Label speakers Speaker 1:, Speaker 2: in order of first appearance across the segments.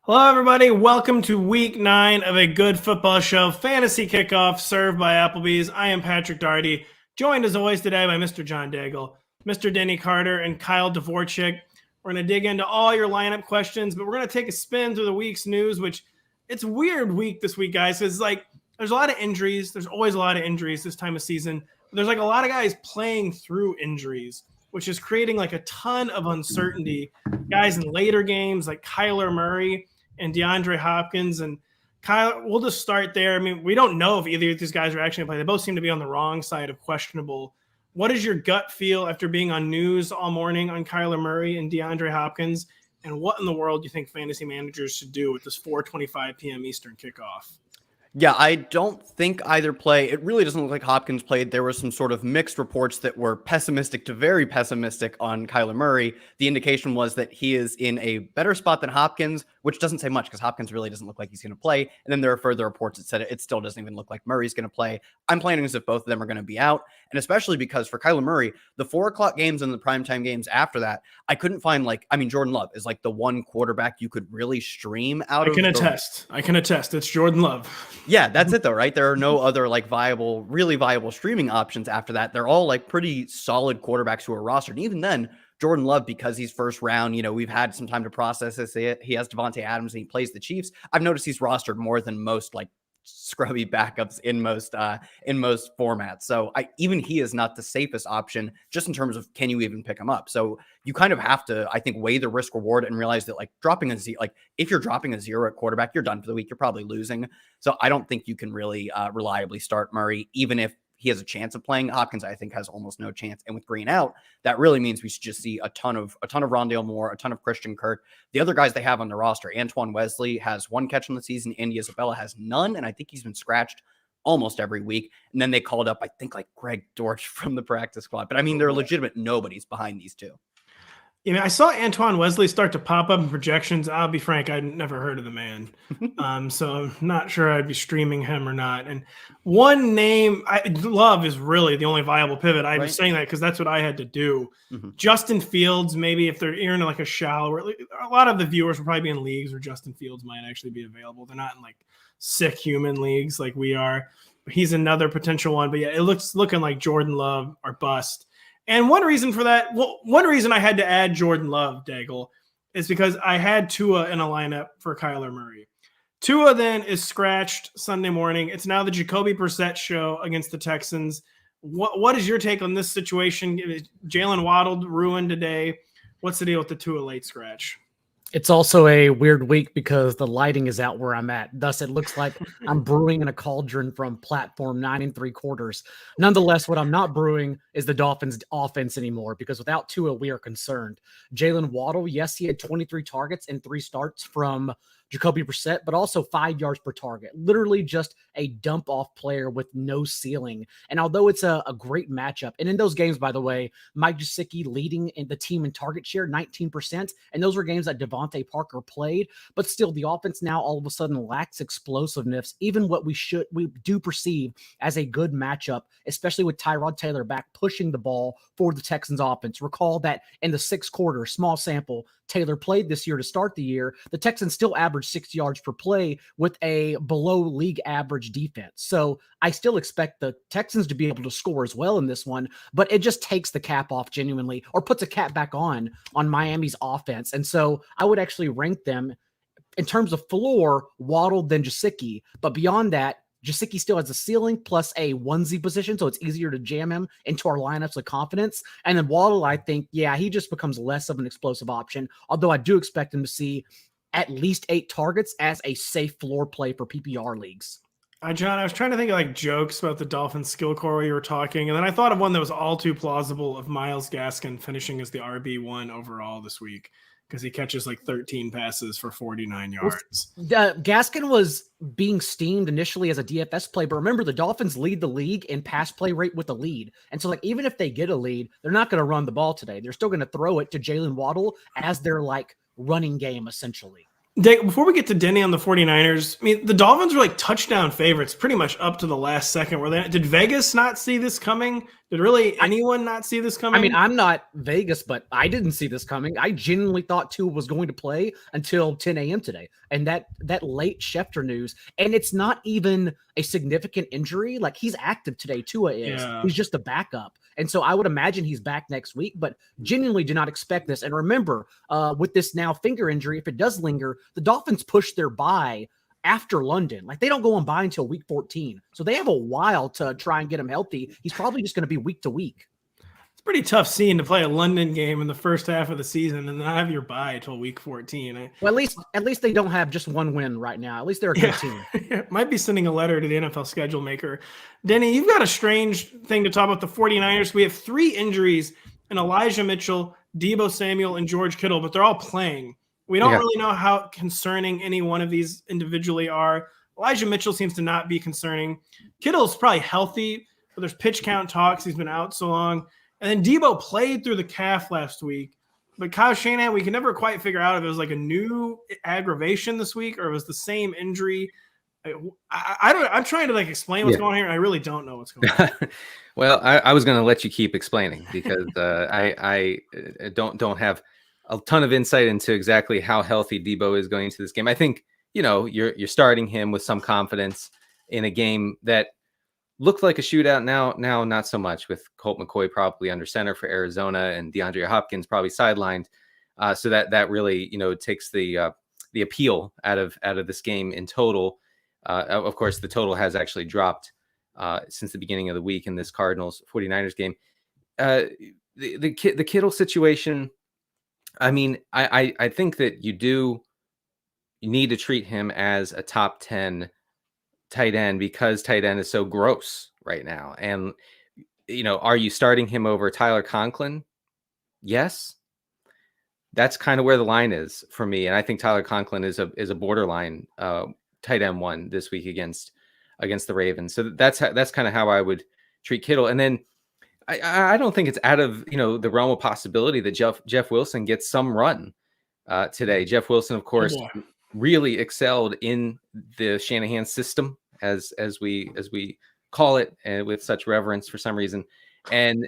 Speaker 1: Hello, everybody. Welcome to week 9 of a good football show, Fantasy Kickoff, served by Applebee's. I am Patrick Daugherty, joined as always today by Mr. John Daigle, Mr. Denny Carter, and Kyle Dvorchak. We're going to dig into all your lineup questions, but we're going to take a spin through the week's news, which it's a weird week this week, guys. It's like there's a lot of injuries. There's always a lot of injuries this time of season. But there's like a lot of guys playing through injuries, which is creating like a ton of uncertainty. Guys in later games like Kyler Murray and DeAndre Hopkins. And Kyle, we'll just start there. I mean, we don't know if either of these guys are actually going to play. They both seem to be on the wrong side of questionable. What is your gut feel after being on news all morning on Kyler Murray and DeAndre Hopkins? And what in the world do you think fantasy managers should do with this 4:25 p.m. Eastern kickoff?
Speaker 2: Yeah, I don't think either play. It really doesn't look like Hopkins played. There were some sort of mixed reports that were pessimistic to very pessimistic on Kyler Murray. The indication was that he is in a better spot than Hopkins, which doesn't say much because Hopkins really doesn't look like he's going to play. And then there are further reports that said it still doesn't even look like Murray's going to play. I'm planning as if both of them are going to be out. And especially because for Kyler Murray, the 4 o'clock games and the primetime games after that, I couldn't find Jordan Love is like the one quarterback you could really stream out of.
Speaker 1: I can attest. It's Jordan Love.
Speaker 2: Yeah, that's it though, right? There are no other really viable streaming options after that. They're all pretty solid quarterbacks who are rostered. And even then, Jordan Love, because he's first round, we've had some time to process this. He has Devontae Adams and he plays the Chiefs. I've noticed he's rostered more than most scrubby backups in most formats. So even he is not the safest option just in terms of can you even pick him up. So you kind of have to, I think, weigh the risk reward and realize that if you're dropping a 0 at quarterback, you're done for the week. You're probably losing. So I don't think you can really reliably start Murray, even if he has a chance of playing. Hopkins, I think, has almost no chance. And with Green out, that really means we should just see a ton of Rondale Moore, a ton of Christian Kirk. The other guys they have on the roster, Antoine Wesley has 1 catch on the season. Andy Isabella has none. And I think he's been scratched almost every week. And then they called up, I think, Greg Dortch from the practice squad. But I mean, there are legitimate nobodies behind these two.
Speaker 1: I saw Antoine Wesley start to pop up in projections. I'll be frank, I'd never heard of the man. So I'm not sure I'd be streaming him or not. And one name I love is really the only viable pivot. I'm saying that because that's what I had to do. Mm-hmm. Justin Fields, maybe if they're in a shallow, a lot of the viewers will probably be in leagues where Justin Fields might actually be available. They're not in sick human leagues like we are. But he's another potential one. But yeah, it looking like Jordan Love or bust. And one reason for that, one reason I had to add Jordan Love, Daigle, is because I had Tua in a lineup for Kyler Murray. Tua then is scratched Sunday morning. It's now the Jacoby Brissett show against the Texans. What is your take on this situation? Jaylen Waddle ruined today. What's the deal with the Tua late scratch?
Speaker 3: It's also a weird week because the lighting is out where I'm at. Thus, it looks like I'm brewing in a cauldron from platform 9 3/4. Nonetheless, what I'm not brewing is the Dolphins' offense anymore because without Tua, we are concerned. Jaylen Waddle, yes, he had 23 targets and 3 starts from Jacoby Brissett, but also 5 yards per target. Literally just a dump-off player with no ceiling. And although it's a great matchup, and in those games, by the way, Mike Gesicki leading in the team in target share, 19%, and those were games that Devontae Parker played, but still the offense now all of a sudden lacks explosiveness, even what we do perceive as a good matchup, especially with Tyrod Taylor back pushing the ball for the Texans offense. Recall that in the 6th quarter, small sample, Taylor played this year to start the year, the Texans still averaged 6 yards per play with a below league average defense. So I still expect the Texans to be able to score as well in this one, but it just takes the cap off genuinely or puts a cap back on Miami's offense. And so I would actually rank them in terms of floor, Waddle then Gesicki. But beyond that, Gesicki still has a ceiling plus a onesie position, so it's easier to jam him into our lineups with confidence. And then Waddle, I think, he just becomes less of an explosive option, although I do expect him to see at least 8 targets as a safe floor play for PPR leagues.
Speaker 1: John, I was trying to think of jokes about the Dolphins skill core while you were talking, and then I thought of one that was all too plausible of Myles Gaskin finishing as the RB1 overall this week because he catches 13 passes for 49 yards.
Speaker 3: Gaskin was being steamed initially as a DFS play, but remember the Dolphins lead the league in pass play rate with a lead. And so even if they get a lead, they're not going to run the ball today. They're still going to throw it to Jaylen Waddle as their running game essentially.
Speaker 1: Before we get to Denny on the 49ers, I mean, the Dolphins were like touchdown favorites pretty much up to the last second. Did Vegas not see this coming? Did really anyone not see this coming?
Speaker 3: I mean, I'm not Vegas, but I didn't see this coming. I genuinely thought Tua was going to play until 10 a.m. today. And that late Schefter news, and it's not even a significant injury. Like, he's active today, Tua is.
Speaker 1: Yeah.
Speaker 3: He's just a backup. And so I would imagine he's back next week, but genuinely do not expect this. And remember, with this now finger injury, if it does linger, the Dolphins push their bye after London. Like, they don't go on bye until week 14. So they have a while to try and get him healthy. He's probably just going to be week to week.
Speaker 1: It's a pretty tough scene to play a London game in the first half of the season and not have your bye until week 14.
Speaker 3: Well, at least they don't have just one win right now. At least they're a good team.
Speaker 1: Might be sending a letter to the NFL schedule maker. Denny, you've got a strange thing to talk about the 49ers. We have 3 injuries in Elijah Mitchell, Deebo Samuel, and George Kittle, but they're all playing. We don't really know how concerning any one of these individually are. Elijah Mitchell seems to not be concerning. Kittle's probably healthy, but there's pitch count talks. He's been out so long. And then Deebo played through the calf last week. But Kyle Shanahan, we can never quite figure out if it was like a new aggravation this week or it was the same injury. I'm trying to explain what's going on here, and I really don't know what's going on.
Speaker 4: Well, I was going to let you keep explaining because I don't have a ton of insight into exactly how healthy Deebo is going into this game. I think, you're starting him with some confidence in a game that looked like a shootout. Now not so much, with Colt McCoy probably under center for Arizona and DeAndre Hopkins probably sidelined. So that really, takes the appeal out of this game in total. Of course, the total has actually dropped since the beginning of the week in this Cardinals 49ers game. The Kittle situation, I mean, I think that you need to treat him as a top 10 tight end because tight end is so gross right now. And, are you starting him over Tyler Conklin? Yes. That's kind of where the line is for me. And I think Tyler Conklin is a borderline tight end 1 this week against the Ravens. So that's kind of how I would treat Kittle. And then I don't think it's out of the realm of possibility that Jeff Wilson gets some run today. Jeff Wilson, of course, really excelled in the Shanahan system, as we call it, and with such reverence for some reason, and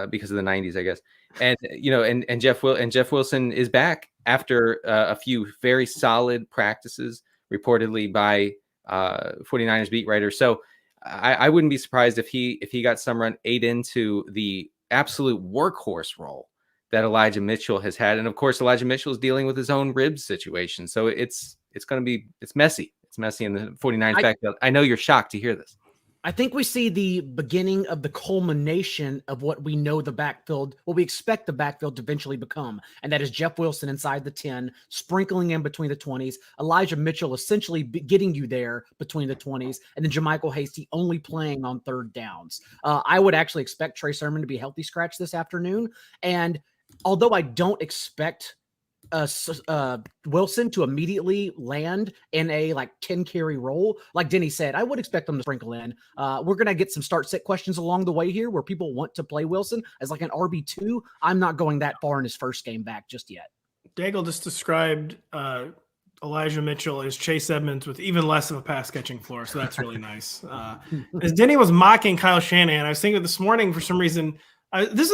Speaker 4: because of the 90s, I guess. And and Jeff Wilson is back after a few very solid practices, reportedly by 49ers beat writers. So I wouldn't be surprised if he got some run, ate into the absolute workhorse role that Elijah Mitchell has had. And of course, Elijah Mitchell is dealing with his own ribs situation. So it's messy. It's messy in the 49ers backfield. I know you're shocked to hear this.
Speaker 3: I think we see the beginning of the culmination of what we know what we expect the backfield to eventually become. And that is Jeff Wilson inside the 10, sprinkling in between the 20s, Elijah Mitchell essentially getting you there between the 20s, and then JaMychal Hasty only playing on third downs. I would actually expect Trey Sermon to be healthy scratch this afternoon. And although I don't expect Wilson to immediately land in a 10 carry role, like Denny said, I would expect them to sprinkle in. We're going to get some start sit questions along the way here where people want to play Wilson as an RB2. I'm not going that far in his first game back just yet.
Speaker 1: Daigle just described Elijah Mitchell as Chase Edmonds with even less of a pass catching floor. So that's really nice. As Denny was mocking Kyle Shanahan, I was thinking this morning for some reason, this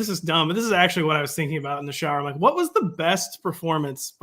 Speaker 1: is dumb, but this is actually what I was thinking about in the shower. I'm like, what was the best performance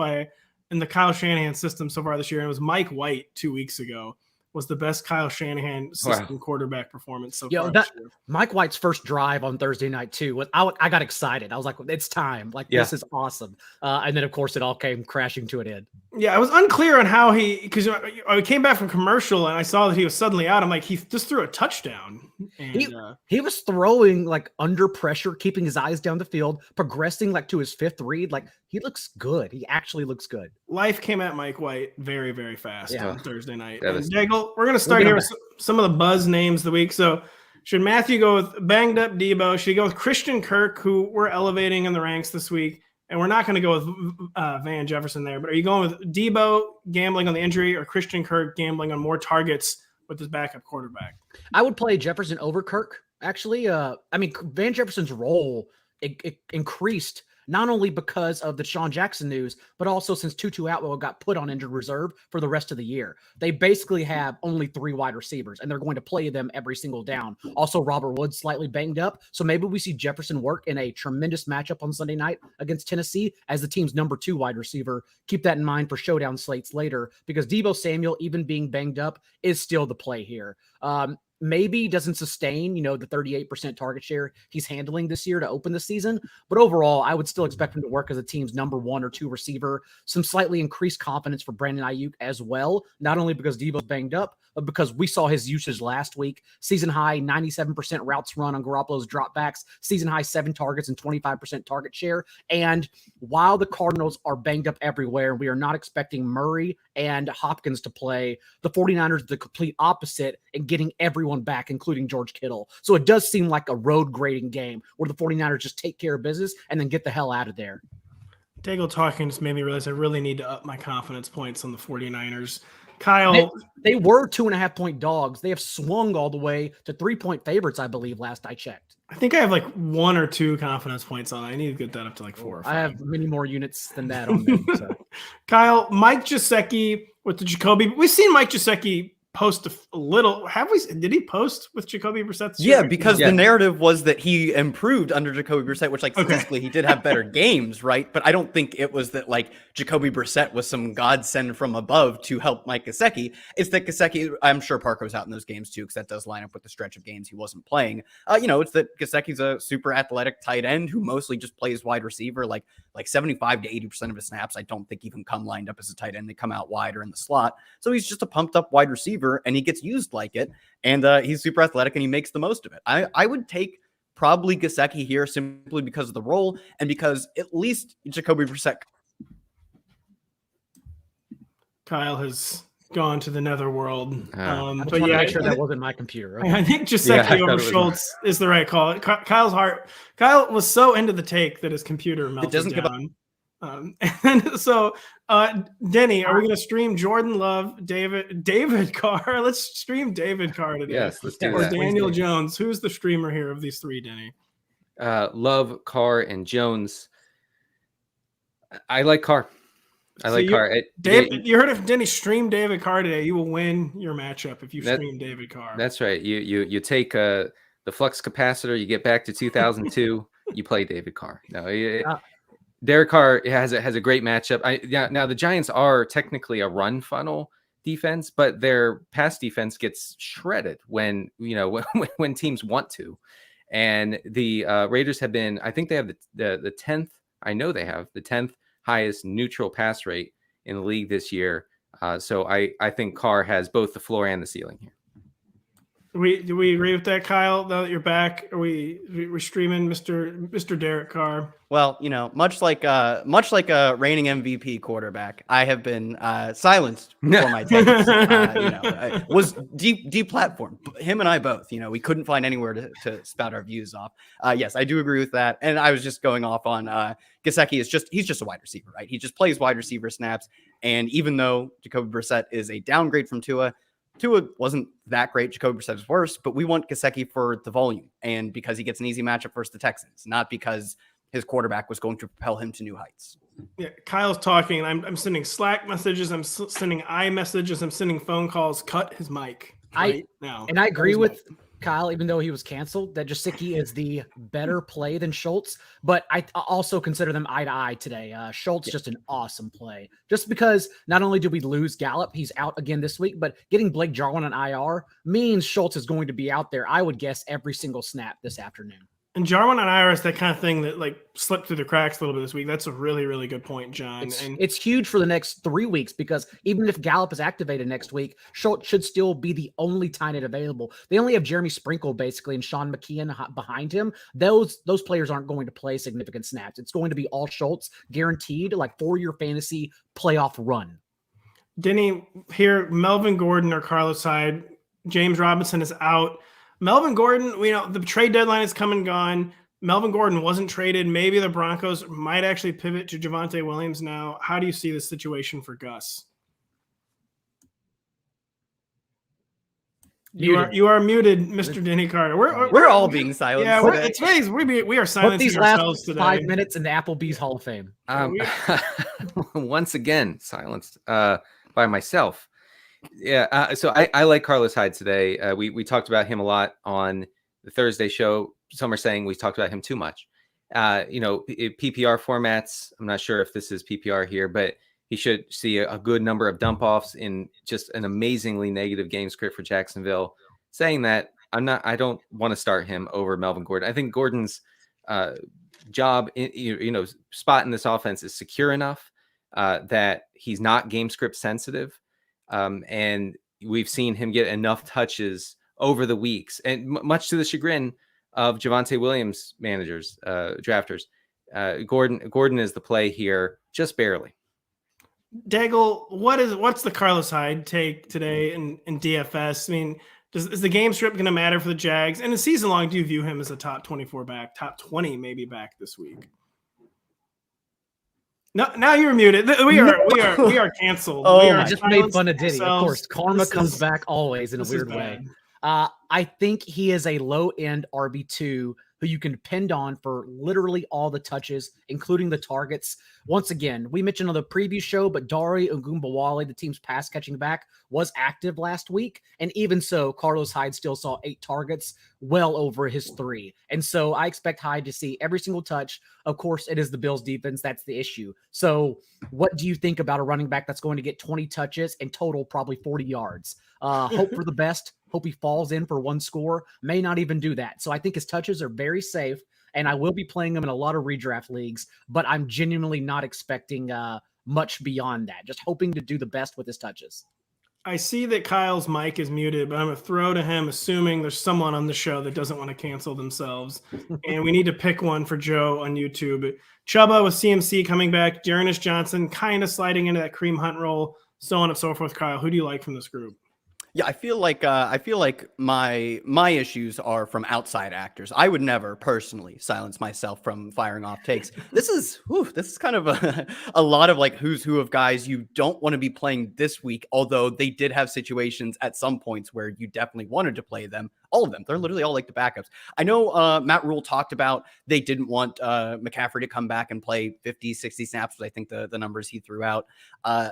Speaker 1: in the Kyle Shanahan system so far this year? And it was Mike White 2 weeks ago was the best Kyle Shanahan system quarterback performance so far this year.
Speaker 3: Mike White's first drive on Thursday night too. I got excited. I was like, it's time. This is awesome. And then of course it all came crashing to an end.
Speaker 1: Yeah, I was unclear on how because I came back from commercial and I saw that he was suddenly out. I'm like, he just threw a touchdown. And,
Speaker 3: he was throwing under pressure, keeping his eyes down the field, progressing to his fifth read. He looks good. He actually looks good.
Speaker 1: Life came at Mike White very, very fast on Thursday night. Daigle, we're going to start here with some of the buzz names of the week. So should Matthew go with banged up Deebo? Should he go with Christian Kirk, who we're elevating in the ranks this week? And we're not going to go with Van Jefferson there, but are you going with Deebo gambling on the injury or Christian Kirk gambling on more targets with his backup quarterback?
Speaker 3: I would play Jefferson over Kirk, actually. Van Jefferson's role it increased not only because of the Sean Jackson news, but also since Tutu Atwell got put on injured reserve for the rest of the year. They basically have only 3 wide receivers, and they're going to play them every single down. Also, Robert Woods slightly banged up, so maybe we see Jefferson work in a tremendous matchup on Sunday night against Tennessee as the team's number 2 wide receiver. Keep that in mind for showdown slates later, because Deebo Samuel, even being banged up, is still the play here. Maybe doesn't sustain, the 38% target share he's handling this year to open the season. But overall, I would still expect him to work as a team's number 1 or 2 receiver. Some slightly increased confidence for Brandon Ayuk as well, not only because Deebo's banged up, but because we saw his usage last week. Season high 97% routes run on Garoppolo's dropbacks, season high 7 targets and 25% target share. And while the Cardinals are banged up everywhere, we are not expecting Murray and Hopkins to play. The 49ers are the complete opposite and getting everyone back, including George Kittle. So it does seem like a road grading game where the 49ers just take care of business and then get the hell out of there.
Speaker 1: Daigle talking just made me realize I really need to up my confidence points on the 49ers. Kyle.
Speaker 3: They were 2.5-point dogs. They have swung all the way to 3-point favorites, I believe, last I checked.
Speaker 1: I think I have like 1 or 2 confidence points on. I need to get that up to like 4 or 5.
Speaker 3: I have many more units than that on them. So.
Speaker 1: Kyle, Mike Gesicki with the Jacoby. We've seen Mike Gesicki post a little. Did he post with Jacoby Brissett?
Speaker 2: Yeah, because the narrative was that he improved under Jacoby Brissett, which statistically he did have better games, right? But I don't think it was that Jacoby Brissett was some godsend from above to help Mike Gesicki. It's that Gesicki, I'm sure Parker was out in those games too, because that does line up with the stretch of games he wasn't playing. It's that Gesicki's a super athletic tight end who mostly just plays wide receiver, like 75 to 80% of his snaps. I don't think even come lined up as a tight end. They come out wide or in the slot. So he's just a pumped up wide receiver, and he gets used like it, and he's super athletic and he makes the most of it. I would take probably Gesicki here simply because of the role and because at least Jacoby Brissett.
Speaker 1: Kyle has gone to the netherworld.
Speaker 3: But yeah, make sure that wasn't my computer. Okay.
Speaker 1: I think Gesicki over Schultz is the right call. Kyle was so into the take that his computer melted down. Denny, are we going to stream Jordan Love, David Carr? Let's stream David Carr today.
Speaker 4: Yes, let's do
Speaker 1: or
Speaker 4: that.
Speaker 1: Daniel Jones. Who's the streamer here of these 3, Denny?
Speaker 4: Love, Carr, and Jones. I like Carr. Carr.
Speaker 1: You heard of Denny stream David Carr today. You will win your matchup if you stream David Carr.
Speaker 4: That's right. You take the flux capacitor, you get back to 2002, you play David Carr. Derek Carr has a great matchup. Now the Giants are technically a run funnel defense, but their pass defense gets shredded when teams want to. And the Raiders have been, I think they have the 10th. I know they have the 10th highest neutral pass rate in the league this year. So I think Carr has both the floor and the ceiling here.
Speaker 1: Do we agree with that, Kyle? Now that you're back, are we streaming Mr. Derek Carr?
Speaker 2: Well, much like a reigning MVP quarterback, I have been silenced for my takes. Was deplatformed. Him and I both. We couldn't find anywhere to spout our views off. Yes, I do agree with that. And I was just going off on Gesicki. He's just a wide receiver, right? He just plays wide receiver snaps. And even though Jacoby Brissett is a downgrade from Tua wasn't that great. Jacoby Brissett is worse, but we want Gesicki for the volume and because he gets an easy matchup versus the Texans, not because his quarterback was going to propel him to new heights.
Speaker 1: Yeah, Kyle's talking. I'm sending Slack messages. I'm sending iMessages. I'm sending phone calls. Cut his mic now.
Speaker 3: And I agree with Kyle, even though he was canceled, that Gesicki is the better play than Schultz. But I also consider them eye to eye today. Schultz just an awesome play. Just because not only did we lose Gallup, he's out again this week, but getting Blake Jarwin on IR means Schultz is going to be out there, I would guess, every single snap this afternoon.
Speaker 1: And Jarwin on IR is that kind of thing that slipped through the cracks a little bit this week. That's a really, really good point, John.
Speaker 3: It's huge for the next 3 weeks because even if Gallup is activated next week, Schultz should still be the only tight end available. They only have Jeremy Sprinkle basically and Sean McKeon behind him. Those players aren't going to play significant snaps. It's going to be all Schultz, guaranteed, for your fantasy playoff run.
Speaker 1: Denny, here, Melvin Gordon or Carlos Hyde. James Robinson is out. Melvin Gordon, the trade deadline is come and gone. Melvin Gordon wasn't traded. Maybe the Broncos might actually pivot to Javonte Williams now. How do you see the situation for Gus? You are muted, Mr. Denny Carter.
Speaker 2: We're all being silenced.
Speaker 1: Yeah,
Speaker 2: today.
Speaker 1: it's amazing. We are
Speaker 3: Put
Speaker 1: silencing
Speaker 3: these
Speaker 1: ourselves
Speaker 3: last
Speaker 1: today.
Speaker 3: 5 minutes in the Applebee's Hall of Fame.
Speaker 4: Once again, silenced by myself. Yeah, so I like Carlos Hyde today. We talked about him a lot on the Thursday show. Some are saying we talked about him too much. PPR formats, I'm not sure if this is PPR here, but he should see a good number of dump offs in just an amazingly negative game script for Jacksonville. Saying that, I don't want to start him over Melvin Gordon. I think Gordon's job, spot in this offense is secure enough that he's not game script sensitive. And we've seen him get enough touches over the weeks, and much to the chagrin of Javonte Williams managers, drafters. Gordon is the play here, just barely.
Speaker 1: Daigle, what's the Carlos Hyde take today in DFS? I mean, is the game script going to matter for the Jags? And in season long, do you view him as a top 24 back, top 20 maybe back this week? No, now you're muted. We are canceled.
Speaker 3: Oh,
Speaker 1: we are
Speaker 3: I just made fun of Diddy.
Speaker 1: ourselves.
Speaker 3: Of course, karma comes back always in a weird way. I think he is a low-end RB2 who you can depend on for literally all the touches, including the targets. Once again, we mentioned on the preview show, but Dari Ogunbowale, the team's pass-catching back, was active last week. And even so, Carlos Hyde still saw 8 targets, well over his 3. And so I expect Hyde to see every single touch. Of course, it is the Bills defense. That's the issue. So what do you think about a running back that's going to get 20 touches and total probably 40 yards? Hope for the best. Hope he falls in for 1 score. May not even do that. So I think his touches are very safe, and I will be playing him in a lot of redraft leagues, but I'm genuinely not expecting much beyond that. Just hoping to do the best with his touches.
Speaker 1: I see that Kyle's mic is muted, but I'm going to throw to him, assuming there's someone on the show that doesn't want to cancel themselves. And we need to pick one for Joe on YouTube. Chuba with CMC coming back. Dearness Johnson kind of sliding into that Kareem Hunt role, so on and so forth. Kyle, who do you like from this group?
Speaker 2: Yeah, I feel like my issues are from outside actors. I would never personally silence myself from firing off takes. This is kind of a lot of like who's who of guys you don't want to be playing this week, although they did have situations at some points where you definitely wanted to play them. All of them. They're literally all like the backups. I know Matt Rule talked about they didn't want McCaffrey to come back and play 50, 60 snaps, was I think the numbers he threw out.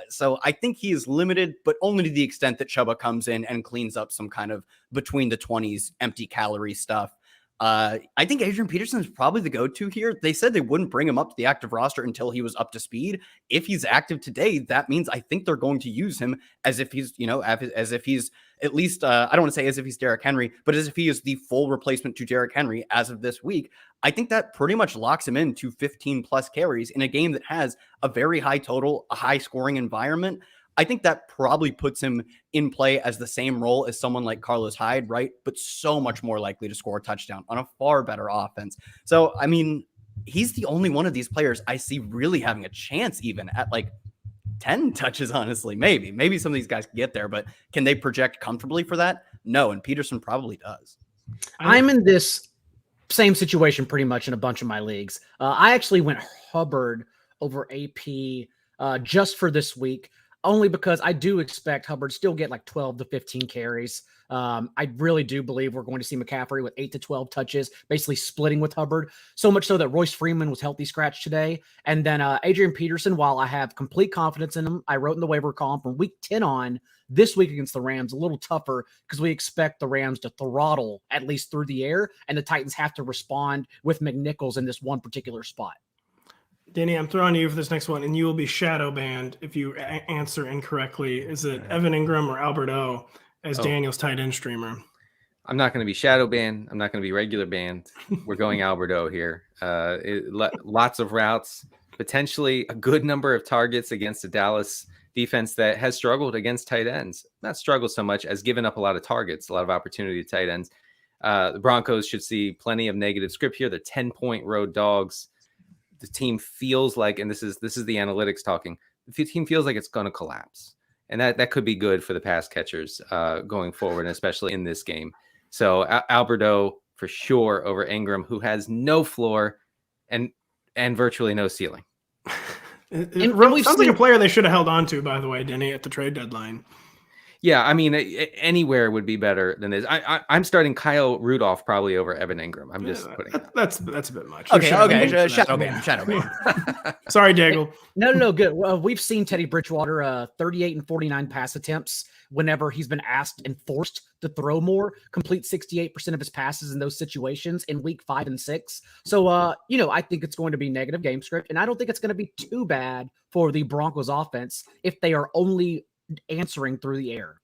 Speaker 2: So I think he is limited, but only to the extent that Chuba comes in and cleans up some kind of between the 20s empty calorie stuff. I think Adrian Peterson is probably the go-to here. They said they wouldn't bring him up to the active roster until he was up to speed. If he's active today, that means I think they're going to use him as if he's, as if he's at least, I don't want to say as if he's Derrick Henry, but as if he is the full replacement to Derrick Henry as of this week. I think that pretty much locks him into 15 plus carries in a game that has a very high total, a high scoring environment. I think that probably puts him in play as the same role as someone like Carlos Hyde, right? But so much more likely to score a touchdown on a far better offense. So, I mean, he's the only one of these players I see really having a chance even at like 10 touches, honestly. Maybe some of these guys can get there, but can they project comfortably for that? No, and Peterson probably does.
Speaker 3: I'm in this same situation pretty much in a bunch of my leagues. I actually went Hubbard over AP just for this week, only because I do expect Hubbard still get like 12 to 15 carries. I really do believe we're going to see McCaffrey with 8 to 12 touches, basically splitting with Hubbard. So much so that Royce Freeman was healthy scratch today. And then Adrian Peterson, while I have complete confidence in him, I wrote in the waiver column from week 10 on this week against the Rams, a little tougher because we expect the Rams to throttle at least through the air, and the Titans have to respond with McNichols in this one particular spot.
Speaker 1: Denny, I'm throwing you for this next one, and you will be shadow banned if you answer incorrectly. Is it Evan Ingram or Albert O as Daniel's tight end streamer?
Speaker 4: I'm not going to be shadow banned. I'm not going to be regular banned. We're going Albert O here. Lots of routes, potentially a good number of targets against a Dallas defense that has struggled against tight ends. Not struggled so much as given up a lot of targets, a lot of opportunity to tight ends. The Broncos should see plenty of negative script here. They're 10-point road dogs. The team feels like, and this is the analytics talking, the team feels like it's going to collapse. And that could be good for the pass catchers going forward, and especially in this game. So Alberto for sure over Ingram, who has no floor and virtually no ceiling.
Speaker 1: It sounds like a player they should have held on to, by the way, Denny, at the trade deadline.
Speaker 4: Yeah, I mean, anywhere would be better than this. I'm starting Kyle Rudolph probably over Evan Ingram. I'm just putting
Speaker 1: that's a bit much.
Speaker 2: Okay,
Speaker 1: Shadow
Speaker 2: ban.
Speaker 1: Sorry, Daigle.
Speaker 3: No, good. Well, we've seen Teddy Bridgewater 38 and 49 pass attempts whenever he's been asked and forced to throw more, complete 68% of his passes in those situations in week 5 and 6. So, I think it's going to be negative game script, and I don't think it's going to be too bad for the Broncos offense if they are only answering through the air.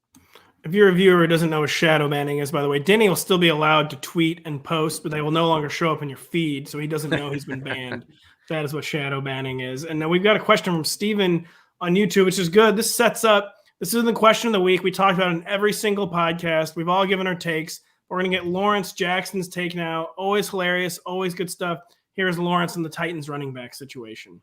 Speaker 1: If you're a viewer who doesn't know what shadow banning is, by the way, Denny will still be allowed to tweet and post, but they will no longer show up in your feed, so he doesn't know he's been banned. That is what shadow banning is. And now we've got a question from Steven on YouTube, which is good. This isn't the question of the week. We talked about it in every single podcast. We've all given our takes. We're going to get Lawrence Jackson's take now. Always hilarious, always good stuff. Here's Lawrence in the Titans running back situation.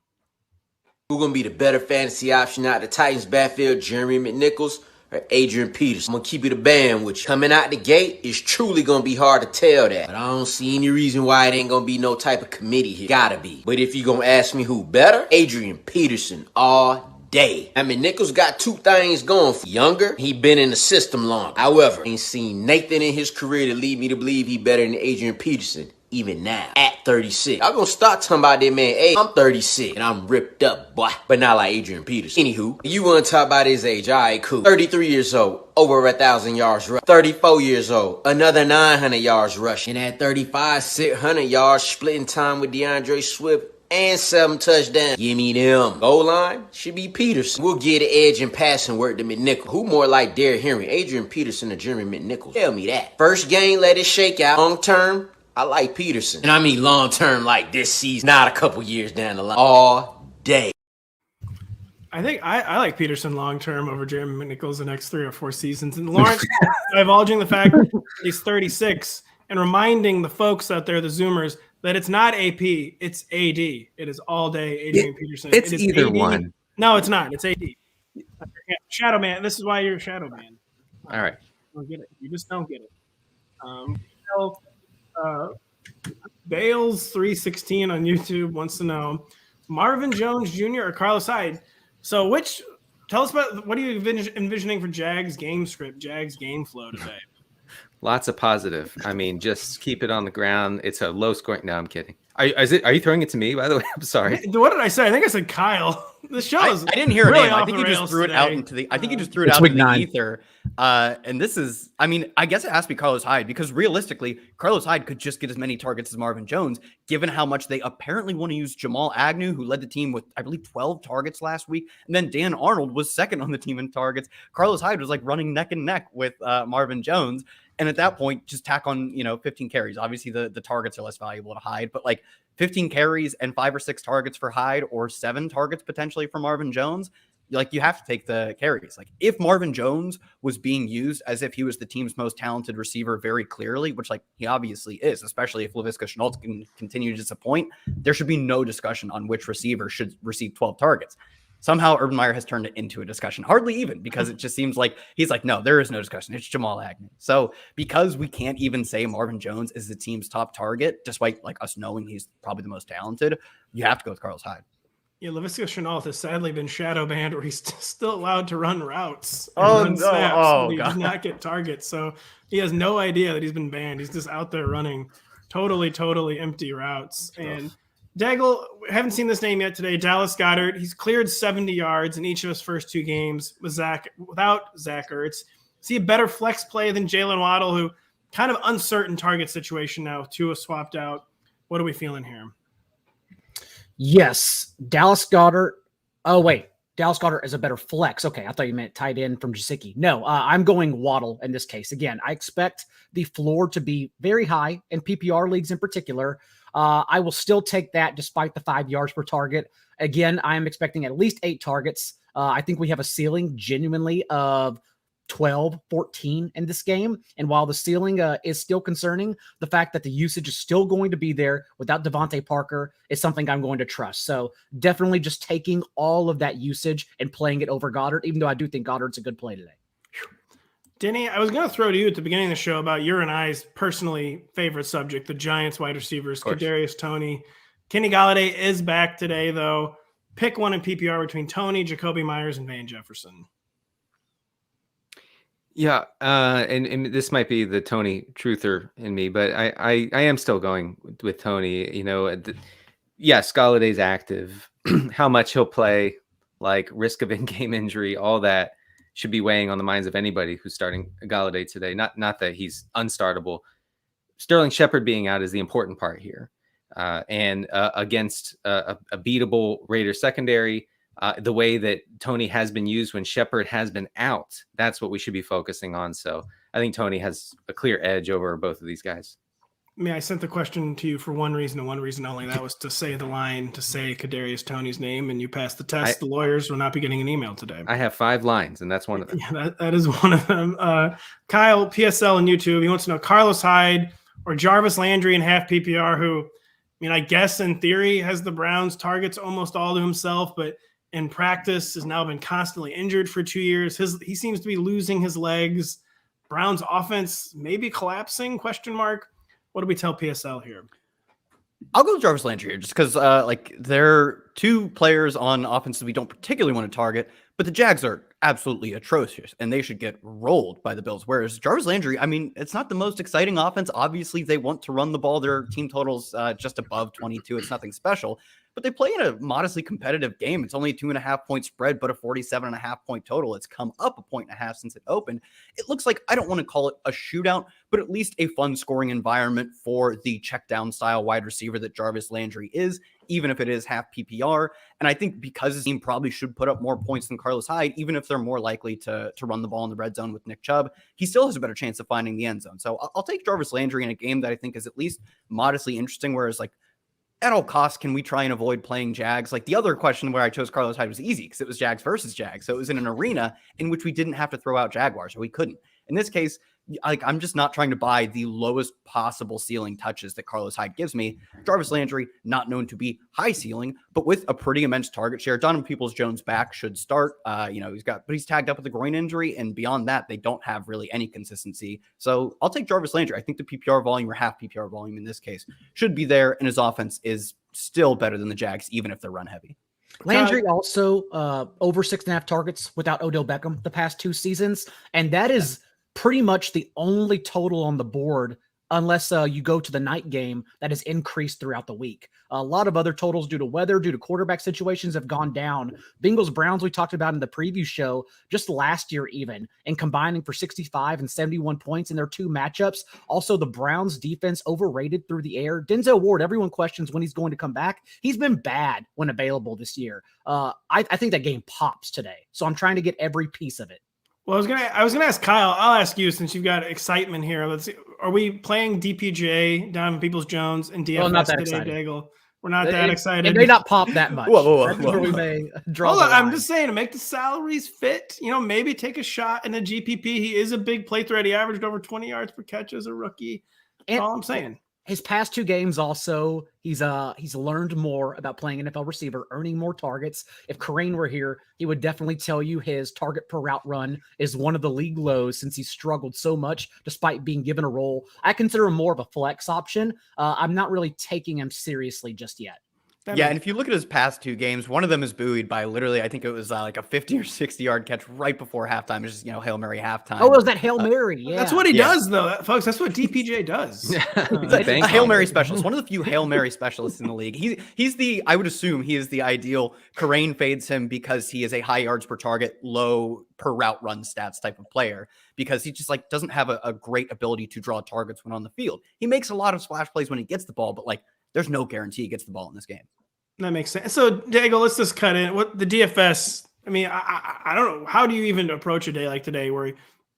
Speaker 5: Who's going to be the better fantasy option out of the Titans backfield, Jeremy Nichols or Adrian Peterson? I'm going to keep it a band with you. Coming out the gate, it's truly going to be hard to tell that. But I don't see any reason why it ain't going to be no type of committee here. Gotta be. But if you're going to ask me who better, Adrian Peterson all day. I mean, Nichols got 2 things going for younger. He been in the system longer. However, ain't seen Nathan in his career to lead me to believe he better than Adrian Peterson. Even now, at 36. I'm going to start talking about that man. Hey, I'm 36, and I'm ripped up, boy. But not like Adrian Peterson. Anywho, you want to talk about his age. All right, cool. 33 years old, over 1,000 yards rush. 34 years old, another 900 yards rush. And at 35, 600 yards, splitting time with DeAndre Swift and 7 touchdowns. Give me them. Goal line should be Peterson. We'll get the edge and passing work to McNichols. Who more like Derrick Henry, Adrian Peterson or Jeremy McNichols? Tell me that. First game, let it shake out. Long term, I like Peterson. And I mean long term like this season, not a couple years down the line. All day.
Speaker 1: I think I like Peterson long term over Jeremy McNichols the next 3 or 4 seasons. And Lawrence, divulging the fact that he's 36 and reminding the folks out there, the Zoomers, that it's not AP, it's AD. It is all day Adrian Peterson.
Speaker 4: It's
Speaker 1: it is
Speaker 4: either
Speaker 1: AD.
Speaker 4: one.
Speaker 1: No, it's not. It's AD. Shadow man. This is why you're a shadow man.
Speaker 4: All right.
Speaker 1: You don't get it. You just don't get it. Bales 316 on YouTube wants to know Marvin Jones Jr. or Carlos Hyde. So tell us about what are you envisioning for Jags game script, Jags game flow today?
Speaker 4: Lots of positive. I mean, just keep it on the ground. It's a low scoring. No, I'm kidding. Are you throwing it to me, by the way? I'm sorry.
Speaker 1: What did I say? I think I said Kyle. The show is
Speaker 2: I didn't hear
Speaker 1: really
Speaker 2: a name. I think you just threw it out into the ether. And this is, I mean, I guess it has to be Carlos Hyde because realistically, Carlos Hyde could just get as many targets as Marvin Jones, given how much they apparently want to use Jamal Agnew, who led the team with, I believe, 12 targets last week. And then Dan Arnold was second on the team in targets. Carlos Hyde was like running neck and neck with Marvin Jones. And at that point, just tack on, 15 carries. Obviously, the targets are less valuable to Hyde, but like 15 carries and 5 or 6 targets for Hyde or 7 targets potentially for Marvin Jones, like you have to take the carries. Like if Marvin Jones was being used as if he was the team's most talented receiver very clearly, which like he obviously is, especially if Laviska Shenault can continue to disappoint, there should be no discussion on which receiver should receive 12 targets. Somehow Urban Meyer has turned it into a discussion, hardly even, because it just seems like he's like, no, there is no discussion. It's Jamal Agnew. So because we can't even say Marvin Jones is the team's top target, despite like us knowing he's probably the most talented, you have to go with Carlos Hyde.
Speaker 1: Yeah, Laviska Shenault has sadly been shadow banned, where he's still allowed to run routes.
Speaker 2: He
Speaker 1: does not get targets, so he has no idea that he's been banned. He's just out there running totally empty routes. And Daigle, we haven't seen this name yet today. Dallas Goddard. He's cleared 70 yards in each of his first 2 games without Zach Ertz. Is he a better flex play than Jaylen Waddle, who kind of uncertain target situation now? Tua swapped out. What are we feeling here?
Speaker 3: Yes, Dallas Goddard. Oh, wait. Dallas Goddard is a better flex. Okay, I thought you meant tight end from Jasicki. No, I'm going Waddle in this case. Again, I expect the floor to be very high in PPR leagues in particular. I will still take that despite the 5 yards per target. Again, I am expecting at least 8 targets. I think we have a ceiling genuinely of 12, 14 in this game. And while the ceiling is still concerning, the fact that the usage is still going to be there without Devontae Parker is something I'm going to trust. So definitely just taking all of that usage and playing it over Goddard, even though I do think Goddard's a good play today.
Speaker 1: Denny, I was going to throw to you at the beginning of the show about your and I's personally favorite subject, the Giants wide receivers, Kadarius Toney. Kenny Golladay is back today, though. Pick one in PPR between Toney, Jacoby Myers, and Van Jefferson.
Speaker 4: Yeah, and this might be the Tony truther in me, but I am still going with Tony. Yes, Galladay's active. How much he'll play, like risk of in-game injury, all that should be weighing on the minds of anybody who's starting Galladay today. Not that he's unstartable. Sterling Shepard being out is the important part here, and against a beatable Raiders secondary. The way that Tony has been used when Shepard has been out, that's what we should be focusing on. So I think Tony has a clear edge over both of these guys.
Speaker 1: I mean, I sent the question to you for one reason and one reason only. That was to say the line, to say Kadarius Toney's name, and you passed the test. The lawyers will not be getting an email today.
Speaker 4: I have 5 lines, and that's one of them.
Speaker 1: Yeah, that is one of them. Kyle, PSL and YouTube, he wants to know Carlos Hyde or Jarvis Landry in half PPR, who, I mean, I guess in theory has the Browns targets almost all to himself, but in practice has now been constantly injured for 2 years. He seems to be losing his legs. Browns offense maybe collapsing, question mark. What do we tell PSL here?
Speaker 2: I'll go with Jarvis Landry here just because they're 2 players on offense that we don't particularly want to target, but the Jags are absolutely atrocious and they should get rolled by the Bills. Whereas Jarvis Landry, I mean, it's not the most exciting offense. Obviously, they want to run the ball. Their team totals just above 22. It's nothing special, but they play in a modestly competitive game. It's only a 2.5-point spread, but a 47.5-point total. It's come up 1.5 points since it opened. It looks like, I don't want to call it a shootout, but at least a fun scoring environment for the check down style wide receiver that Jarvis Landry is, even if it is half PPR. And I think because his team probably should put up more points than Carlos Hyde, even if they're more likely to run the ball in the red zone with Nick Chubb, he still has a better chance of finding the end zone. So I'll take Jarvis Landry in a game that I think is at least modestly interesting, whereas at all costs, can we try and avoid playing Jags? The other question where I chose Carlos Hyde was easy because it was Jags versus Jags. So it was in an arena in which we didn't have to throw out Jaguars, or we couldn't. In this case, I'm just not trying to buy the lowest possible ceiling touches that Carlos Hyde gives me. Jarvis Landry, not known to be high ceiling, but with a pretty immense target share. Donovan Peoples-Jones back should start. He's tagged up with a groin injury, and beyond that, they don't have really any consistency. So I'll take Jarvis Landry. I think the PPR volume, or half PPR volume in this case, should be there, and his offense is still better than the Jags, even if they're run heavy.
Speaker 3: Landry also over 6.5 targets without Odell Beckham the past 2 seasons, and that is pretty much the only total on the board, unless you go to the night game, that has increased throughout the week. A lot of other totals due to weather, due to quarterback situations, have gone down. Bengals Browns, we talked about in the preview show just last year even, and combining for 65 and 71 points in their 2 matchups. Also, the Browns defense overrated through the air. Denzel Ward, everyone questions when he's going to come back. He's been bad when available this year. I think that game pops today, so I'm trying to get every piece of it.
Speaker 1: Well, I was gonna ask Kyle. I'll ask you since you've got excitement here. Let's see. Are we playing DPJ, Donovan Peoples-Jones, and DFS
Speaker 3: not that
Speaker 1: today,
Speaker 3: excited.
Speaker 1: Daigle? We're not that excited.
Speaker 3: It may not pop that much.
Speaker 2: Whoa.
Speaker 3: That's where we may draw
Speaker 1: Hold
Speaker 3: the
Speaker 1: on, I'm
Speaker 3: line.
Speaker 1: just saying to make the salaries fit. Maybe take a shot in a GPP. He is a big play threat. He averaged over 20 yards per catch as a rookie. That's all I'm saying.
Speaker 3: His past 2 games also, he's learned more about playing NFL receiver, earning more targets. If Karain were here, he would definitely tell you his target per route run is one of the league lows since he's struggled so much despite being given a role. I consider him more of a flex option. I'm not really taking him seriously just yet.
Speaker 2: Yeah, and if you look at his past 2 games, one of them is buoyed by literally, I think it was a 50 or 60 yard catch right before halftime. It's just, Hail Mary halftime.
Speaker 3: Oh, it was that Hail Mary. Yeah.
Speaker 1: That's what he does, though, folks. That's what DPJ does.
Speaker 2: A Hail Mary specialist, one of the few Hail Mary specialists in the league. I would assume he is the ideal. Karain fades him because he is a high yards per target, low per route run stats type of player, because he just doesn't have a great ability to draw targets when on the field. He makes a lot of splash plays when he gets the ball, but there's no guarantee he gets the ball in this game.
Speaker 1: That makes sense. So, Daigle, let's just cut in. What the DFS, I mean, I don't know. How do you even approach a day like today where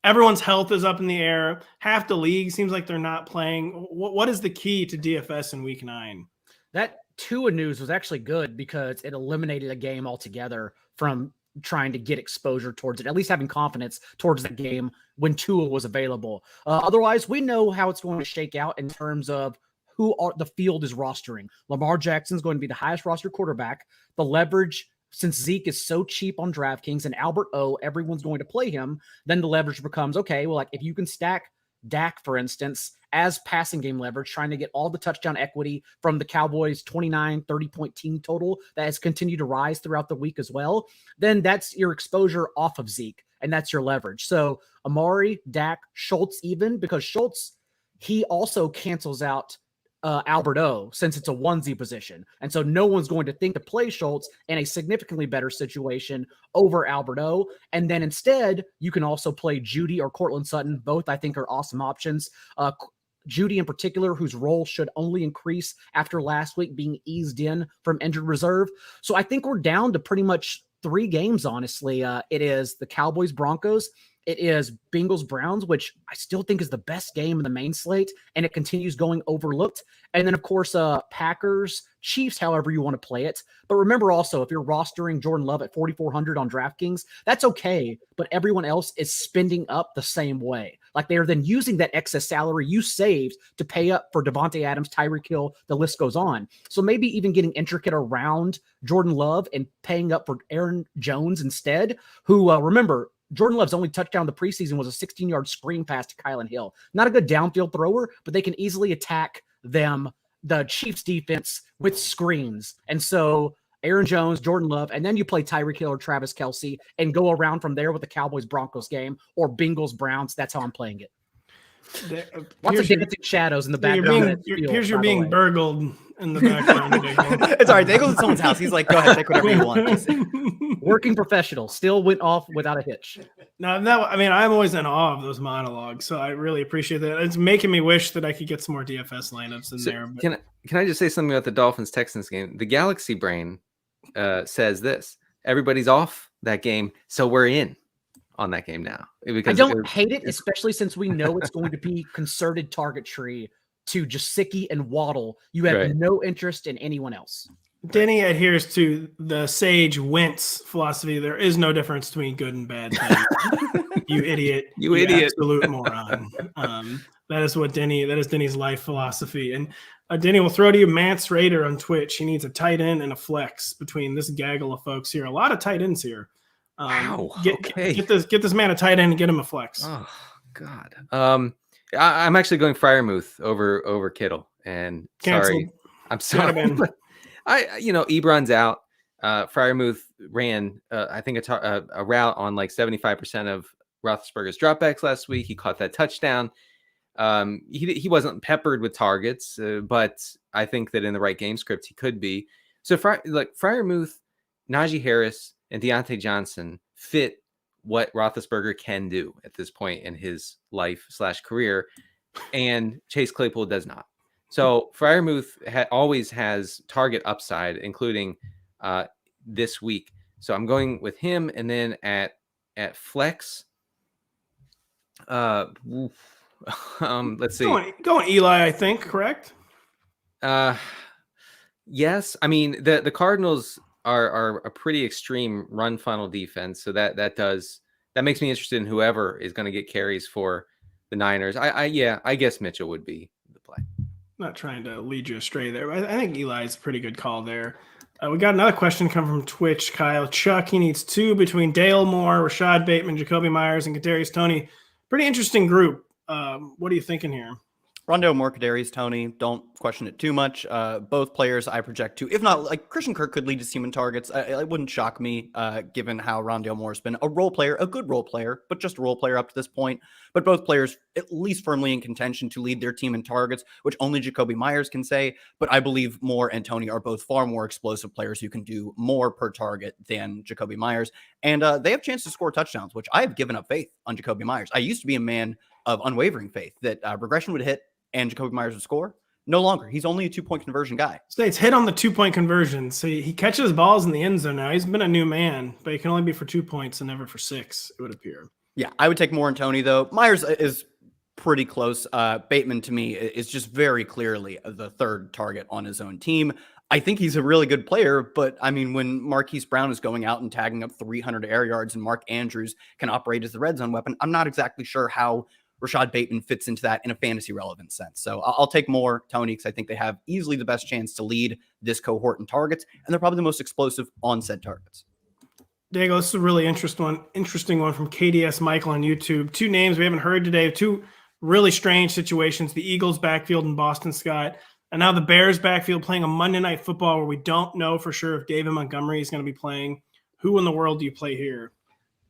Speaker 1: everyone's health is up in the air? Half the league seems like they're not playing. What is the key to DFS in week 9?
Speaker 3: That Tua news was actually good because it eliminated a game altogether from trying to get exposure towards it, at least having confidence towards the game when Tua was available. Otherwise, we know how it's going to shake out in terms of who the field is rostering. Lamar Jackson is going to be the highest roster quarterback. The leverage, since Zeke is so cheap on DraftKings and Albert O, everyone's going to play him. Then the leverage becomes, okay, well, if you can stack Dak, for instance, as passing game leverage, trying to get all the touchdown equity from the Cowboys' 29, 30-point team total that has continued to rise throughout the week as well, then that's your exposure off of Zeke. and that's your leverage. So Amari, Dak, Schultz even, because Schultz, he also cancels out Alberto since it's a onesie position. And so no one's going to think to play Schultz in a significantly better situation over Alberto. And then instead, you can also play Judy or Cortland Sutton. Both I think are awesome options. Judy in particular, whose role should only increase after last week being eased in from injured reserve. So I think we're down to pretty much 3 games, honestly. It is the Cowboys Broncos. It is Bengals Browns, which I still think is the best game in the main slate, and it continues going overlooked. And then, of course, Packers, Chiefs, however you want to play it. But remember also, if you're rostering Jordan Love at 4,400 on DraftKings, that's okay, but everyone else is spending up the same way. Like they are then using that excess salary you saved to pay up for Devontae Adams, Tyreek Hill, the list goes on. So maybe even getting intricate around Jordan Love and paying up for Aaron Jones instead, who, remember, Jordan Love's only touchdown the preseason was a 16-yard screen pass to Kylan Hill. Not a good downfield thrower, but they can easily attack them, the Chiefs defense, with screens. And so Aaron Jones, Jordan Love, and then you play Tyreek Hill or Travis Kelce and go around from there with the Cowboys-Broncos game or Bengals-Browns. That's how I'm playing it. Lots of dancing shadows in the background.
Speaker 1: Here's your being burgled in the background.
Speaker 2: It's all right. Daigle's at someone's house. He's like, go ahead, take whatever you want.
Speaker 3: Working professional. Still went off without a hitch.
Speaker 1: No, I'm always in awe of those monologues, so I really appreciate that. It's making me wish that I could get some more DFS lineups in there. But...
Speaker 4: Can I just say something about the Dolphins-Texans game? The Galaxy Brain says this: everybody's off that game, so we're in on that game now.
Speaker 3: Because I don't hate it, especially since we know it's going to be concerted target tree to Jasicki and Waddle. You have no interest in anyone else.
Speaker 1: Denny adheres to the sage Wentz philosophy. There is no difference between good and bad things. You idiot.
Speaker 4: You idiot.
Speaker 1: Absolute moron. That is Denny's life philosophy. And Denny will throw to you Mance Raider on Twitch. He needs a tight end and a flex between this gaggle of folks here. A lot of tight ends here. Get this man a tight end and get him a flex.
Speaker 4: Oh God. I'm actually going Freiermuth over Kittle. And
Speaker 1: Canceled.
Speaker 4: I'm sorry. Ebron's out. Freiermuth ran I think a route on like 75% of Roethlisberger's dropbacks last week. He caught that touchdown. He wasn't peppered with targets, but I think that in the right game script he could be. So Freiermuth, Najee Harris, and Deontay Johnson fit what Roethlisberger can do at this point in his life/career, and Chase Claypool does not. So Freiermuth always has target upside, including this week. So I'm going with him, and then at flex, let's see.
Speaker 1: Going Eli, I think, correct?
Speaker 4: Yes. I mean, the Cardinals are a pretty extreme run funnel defense. So that makes me interested in whoever is going to get carries for the Niners. I guess Mitchell would be the play.
Speaker 1: Not trying to lead you astray there, but I think Eli's a pretty good call there. We got another question come from Twitch, Kyle. Chuck, he needs 2 between Dale Moore, Rashad Bateman, Jacoby Myers, and Kadarius Toney. Pretty interesting group. What are you thinking here?
Speaker 2: Rondale Moore, Kadarius Toney, don't question it too much. Both players I project to, if not, like Christian Kirk could lead his team in targets. It wouldn't shock me, given how Rondale Moore has been a role player, a good role player, but just a role player up to this point. But both players at least firmly in contention to lead their team in targets, which only Jacoby Myers can say. But I believe Moore and Toney are both far more explosive players who can do more per target than Jacoby Myers. And they have a chance to score touchdowns, which I have given up faith on Jacoby Myers. I used to be a man of unwavering faith that regression would hit and Jacoby Myers would score. No longer. He's only a 2-point conversion guy.
Speaker 1: So it's hit on the 2-point conversion. So he catches balls in the end zone now. He's been a new man, but he can only be for 2 points and never for 6, it would appear.
Speaker 2: Yeah, I would take Moore and Toney, though. Myers is pretty close. Bateman, to me, is just very clearly the third target on his own team. I think he's a really good player, but I mean, when Marquise Brown is going out and tagging up 300 air yards and Mark Andrews can operate as the red zone weapon, I'm not exactly sure how Rashad Bateman fits into that in a fantasy relevant sense. So I'll take Moore, Toney, because I think they have easily the best chance to lead this cohort in targets, and they're probably the most explosive on said targets.
Speaker 1: Daigle, this is a really interesting one from KDS Michael on YouTube. 2 names we haven't heard today, 2 really strange situations, the Eagles backfield and Boston Scott, and now the Bears backfield playing a Monday Night Football where we don't know for sure if David Montgomery is going to be playing. Who in the world do you play here?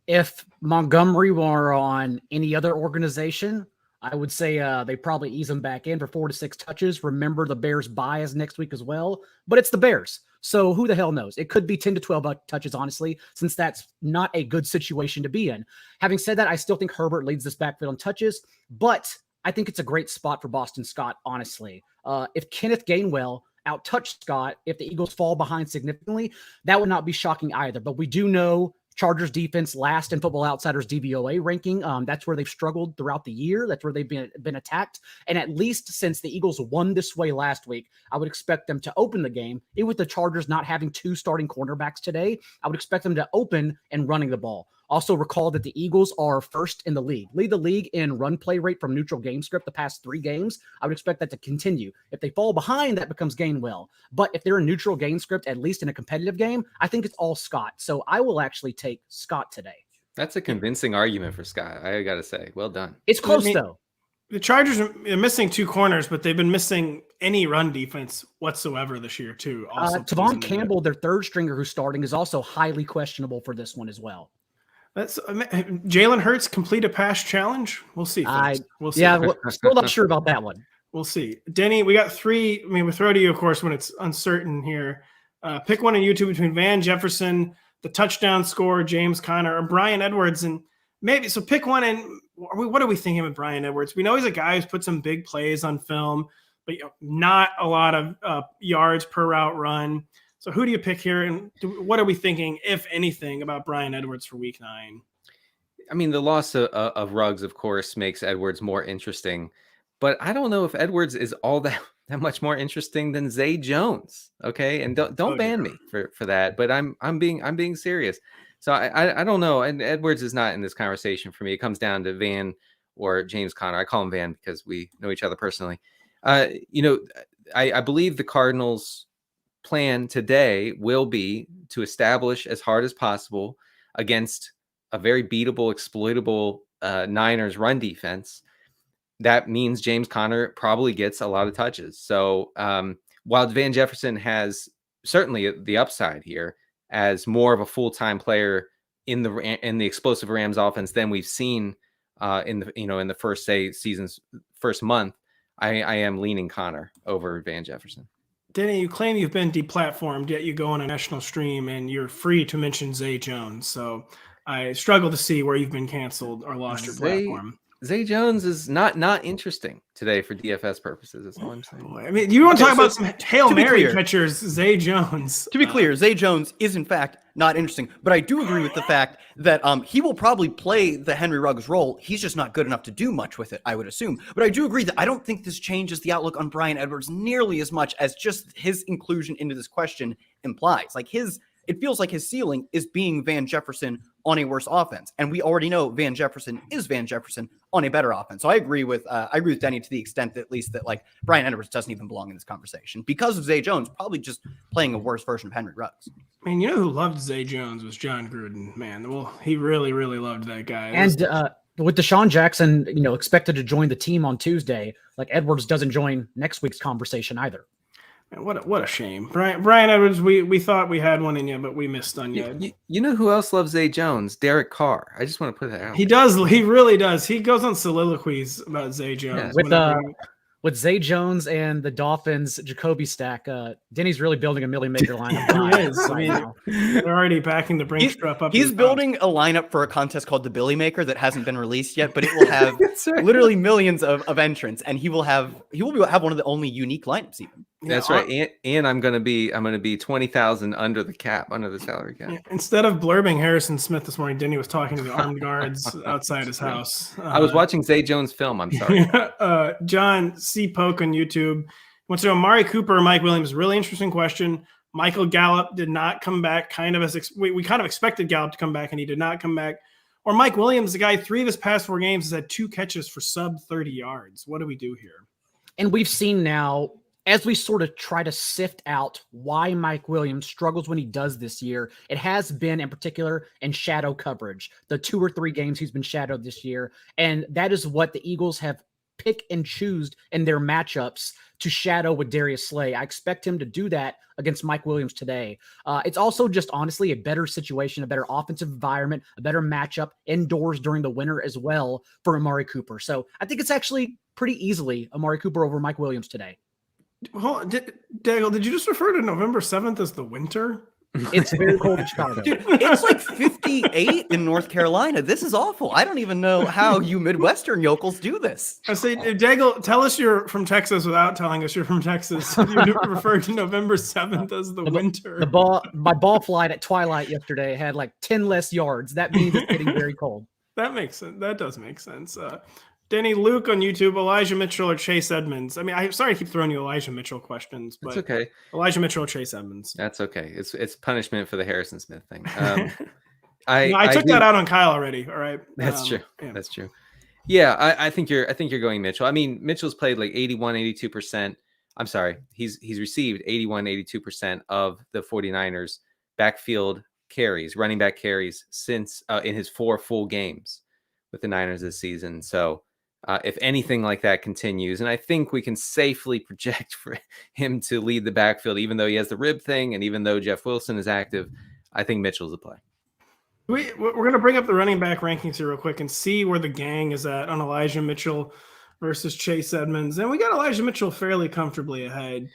Speaker 3: If Montgomery were on any other organization, I would say they probably ease him back in for 4 to 6 touches. Remember, the Bears bye is next week as well, but it's the Bears. So who the hell knows? It could be 10 to 12 touches, honestly, since that's not a good situation to be in. Having said that, I still think Herbert leads this backfield in touches, but I think it's a great spot for Boston Scott, honestly. If Kenneth Gainwell out-touched Scott, if the Eagles fall behind significantly, that would not be shocking either. But we do know Chargers defense last in Football Outsiders DVOA ranking. That's where they've struggled throughout the year. That's where they've been attacked. And at least since the Eagles won this way last week, I would expect them to open the game. Even with the Chargers not having 2 starting cornerbacks today, I would expect them to open and running the ball. Also recall that the Eagles are first in the league. Lead the league in run play rate from neutral game script the past 3 games. I would expect that to continue. If they fall behind, that becomes Gainwell. But if they're a neutral game script, at least in a competitive game, I think it's all Scott. So I will actually take Scott today.
Speaker 4: That's a convincing argument for Scott, I got to say. Well done.
Speaker 3: It's close, though.
Speaker 1: The Chargers are missing 2 corners, but they've been missing any run defense whatsoever this year, too.
Speaker 3: Tavon Campbell, their third stringer who's starting, is also highly questionable for this one as well.
Speaker 1: That's Jalen Hurts complete a pass challenge. We'll see. We'll see.
Speaker 3: Yeah, still not sure about that one.
Speaker 1: We'll see. Denny, we got 3. I mean, we throw to you, of course, when it's uncertain here. Pick one on YouTube between Van Jefferson, the touchdown scorer, James Conner, or Bryan Edwards. And maybe, so pick one. And what are we thinking with Bryan Edwards? We know he's a guy who's put some big plays on film, but not a lot of yards per route run. So who do you pick here, and what are we thinking, if anything, about Bryan Edwards for Week 9?
Speaker 4: I mean, the loss of Ruggs, of course, makes Edwards more interesting, but I don't know if Edwards is all that much more interesting than Zay Jones. Okay, and don't ban me for that, but I'm being serious. So I don't know, and Edwards is not in this conversation for me. It comes down to Van or James Conner. I call him Van because we know each other personally. I believe the Cardinals' plan today will be to establish as hard as possible against a very beatable, exploitable Niners run defense. That means James Conner probably gets a lot of touches. So while Van Jefferson has certainly the upside here as more of a full-time player in the explosive Rams offense than we've seen in the first season's first month, I am leaning Conner over Van Jefferson.
Speaker 1: Denny, you claim you've been deplatformed, yet you go on a national stream and you're free to mention Zay Jones. So I struggle to see where you've been canceled or lost your platform.
Speaker 4: Zay Jones is not interesting today for DFS purposes. That's all I'm saying.
Speaker 1: Boy, I mean, you want to talk about some Hail Mary catchers, Zay Jones.
Speaker 2: To be clear, Zay Jones is in fact not interesting, but I do agree with the fact that he will probably play the Henry Ruggs role. He's just not good enough to do much with it, I would assume. But I do agree that I don't think this changes the outlook on Bryan Edwards nearly as much as just his inclusion into this question implies. It feels like his ceiling is being Van Jefferson on a worse offense. And we already know Van Jefferson is Van Jefferson on a better offense. So I agree with Denny to the extent that at least that Bryan Edwards doesn't even belong in this conversation because of Zay Jones probably just playing a worse version of Henry Ruggs.
Speaker 1: I mean, you know who loved Zay Jones was John Gruden, man. Well, he really, really loved that guy.
Speaker 3: And with Deshaun Jackson, expected to join the team on Tuesday, Edwards doesn't join next week's conversation either.
Speaker 1: Man, what a shame. Bryan Edwards, we thought we had one in you, but we missed on you.
Speaker 4: You know who else loves Zay Jones? Derek Carr. I just want to put that out.
Speaker 1: He does. He really does. He goes on soliloquies about Zay Jones.
Speaker 3: Yeah. With Zay Jones and the Dolphins Jacoby stack, Denny's really building a Millie Maker lineup.
Speaker 1: He is. I mean, they're already backing the Bringstrup up.
Speaker 2: He's building a lineup for a contest called the Billy Maker that hasn't been released yet, but it will have literally millions of entrants, and he will have one of the only unique lineups even.
Speaker 4: That's right. And I'm gonna be 20,000 under the cap, under the salary cap.
Speaker 1: Instead of blurbing Harrison Smith this morning, Denny was talking to the armed guards outside his house.
Speaker 4: I was watching Zay Jones film. I'm sorry.
Speaker 1: John C. Poke on YouTube wants to know Amari Cooper or Mike Williams. Really interesting question. Michael Gallup did not come back. We kind of expected Gallup to come back, and he did not come back. Or Mike Williams, the guy 3 of his past 4 games has had 2 catches for sub 30 yards. What do we do here?
Speaker 3: And we've seen now, as we sort of try to sift out why Mike Williams struggles when he does this year, it has been in particular in shadow coverage, the 2 or 3 games he's been shadowed this year. And that is what the Eagles have pick and choose in their matchups to shadow with Darius Slay. I expect him to do that against Mike Williams today. It's also just honestly a better situation, a better offensive environment, a better matchup indoors during the winter as well for Amari Cooper. So I think it's actually pretty easily Amari Cooper over Mike Williams today.
Speaker 1: Hold on, Daigle, did you just refer to November 7th as the winter?
Speaker 3: It's very cold in Chicago.
Speaker 2: Dude, it's like 58 in North Carolina. This is awful. I don't even know how you Midwestern yokels do this.
Speaker 1: I say, Daigle, tell us you're from Texas without telling us you're from Texas. You referred to November 7th as the winter.
Speaker 3: My ball flight at twilight yesterday had like 10 less yards. That means it's getting very cold.
Speaker 1: That makes sense. That does make sense. Denny, Luke on YouTube, Elijah Mitchell or Chase Edmonds? I mean, I'm sorry I keep throwing you Elijah Mitchell questions, but
Speaker 4: It's okay.
Speaker 1: Elijah Mitchell or Chase Edmonds?
Speaker 4: That's okay. It's punishment for the Harrison Smith thing.
Speaker 1: I took that out on Kyle already. All right.
Speaker 4: That's true.
Speaker 1: Yeah.
Speaker 4: That's true. Yeah, I think you're going Mitchell. I mean, Mitchell's played like 81, 82%. I'm sorry. He's received 81, 82% of the 49ers backfield carries, running back carries since in his 4 full games with the Niners this season. So if anything like that continues, and I think we can safely project for him to lead the backfield, even though he has the rib thing and even though Jeff Wilson is active, I think Mitchell's the play.
Speaker 1: We're going to bring up the running back rankings here real quick and see where the gang is at on Elijah Mitchell versus Chase Edmonds. And we got Elijah Mitchell fairly comfortably ahead,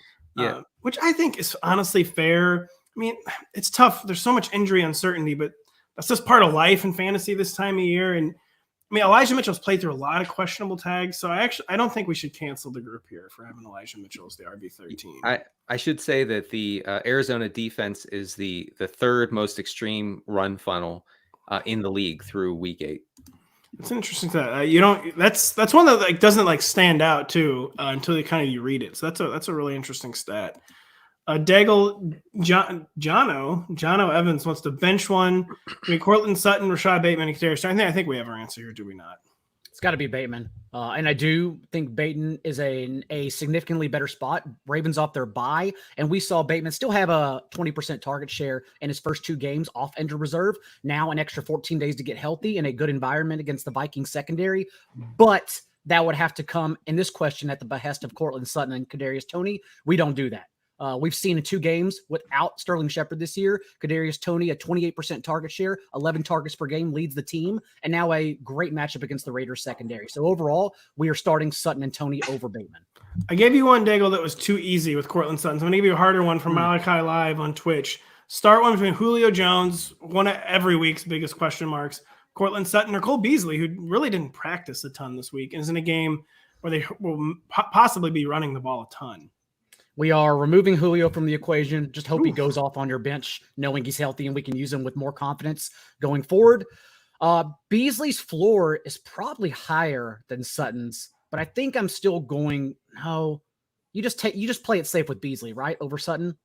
Speaker 1: which I think is honestly fair. I mean, it's tough. There's so much injury uncertainty, but that's just part of life in fantasy this time of year. And I mean, Elijah Mitchell's played through a lot of questionable tags, so I don't think we should cancel the group here for having Elijah Mitchell as the RB13.
Speaker 4: I should say that the Arizona defense is the third most extreme run funnel in the league through week 8.
Speaker 1: It's interesting that that's one that like doesn't like stand out too until you read it. So that's a really interesting stat. Daigle, Jono Evans wants to bench one. I mean, Cortland Sutton, Rashad Bateman, and Kadarius Toney. I think we have our answer here, do we not?
Speaker 3: It's got to be Bateman. And I do think Bateman is a significantly better spot. Ravens off their bye, and we saw Bateman still have a 20% target share in his first 2 games off injured reserve. Now an extra 14 days to get healthy in a good environment against the Vikings secondary. But that would have to come in this question at the behest of Cortland Sutton and Kadarius Toney. We don't do that. We've seen in 2 games without Sterling Shepard this year, Kadarius Toney, a 28% target share, 11 targets per game, leads the team, and now a great matchup against the Raiders secondary. So overall, we are starting Sutton and Toney over Bateman.
Speaker 1: I gave you one, Daigle, that was too easy with Cortland Sutton. So I'm going to give you a harder one from Malachi Live on Twitch. Start one between Julio Jones, one of every week's biggest question marks, Cortland Sutton or Cole Beasley, who really didn't practice a ton this week and is in a game where they will possibly be running the ball a ton.
Speaker 3: We are removing Julio from the equation. Just hope he goes off on your bench, knowing he's healthy and we can use him with more confidence going forward. Beasley's floor is probably higher than Sutton's, but I think I'm still going. No, you just play it safe with Beasley, right, over Sutton.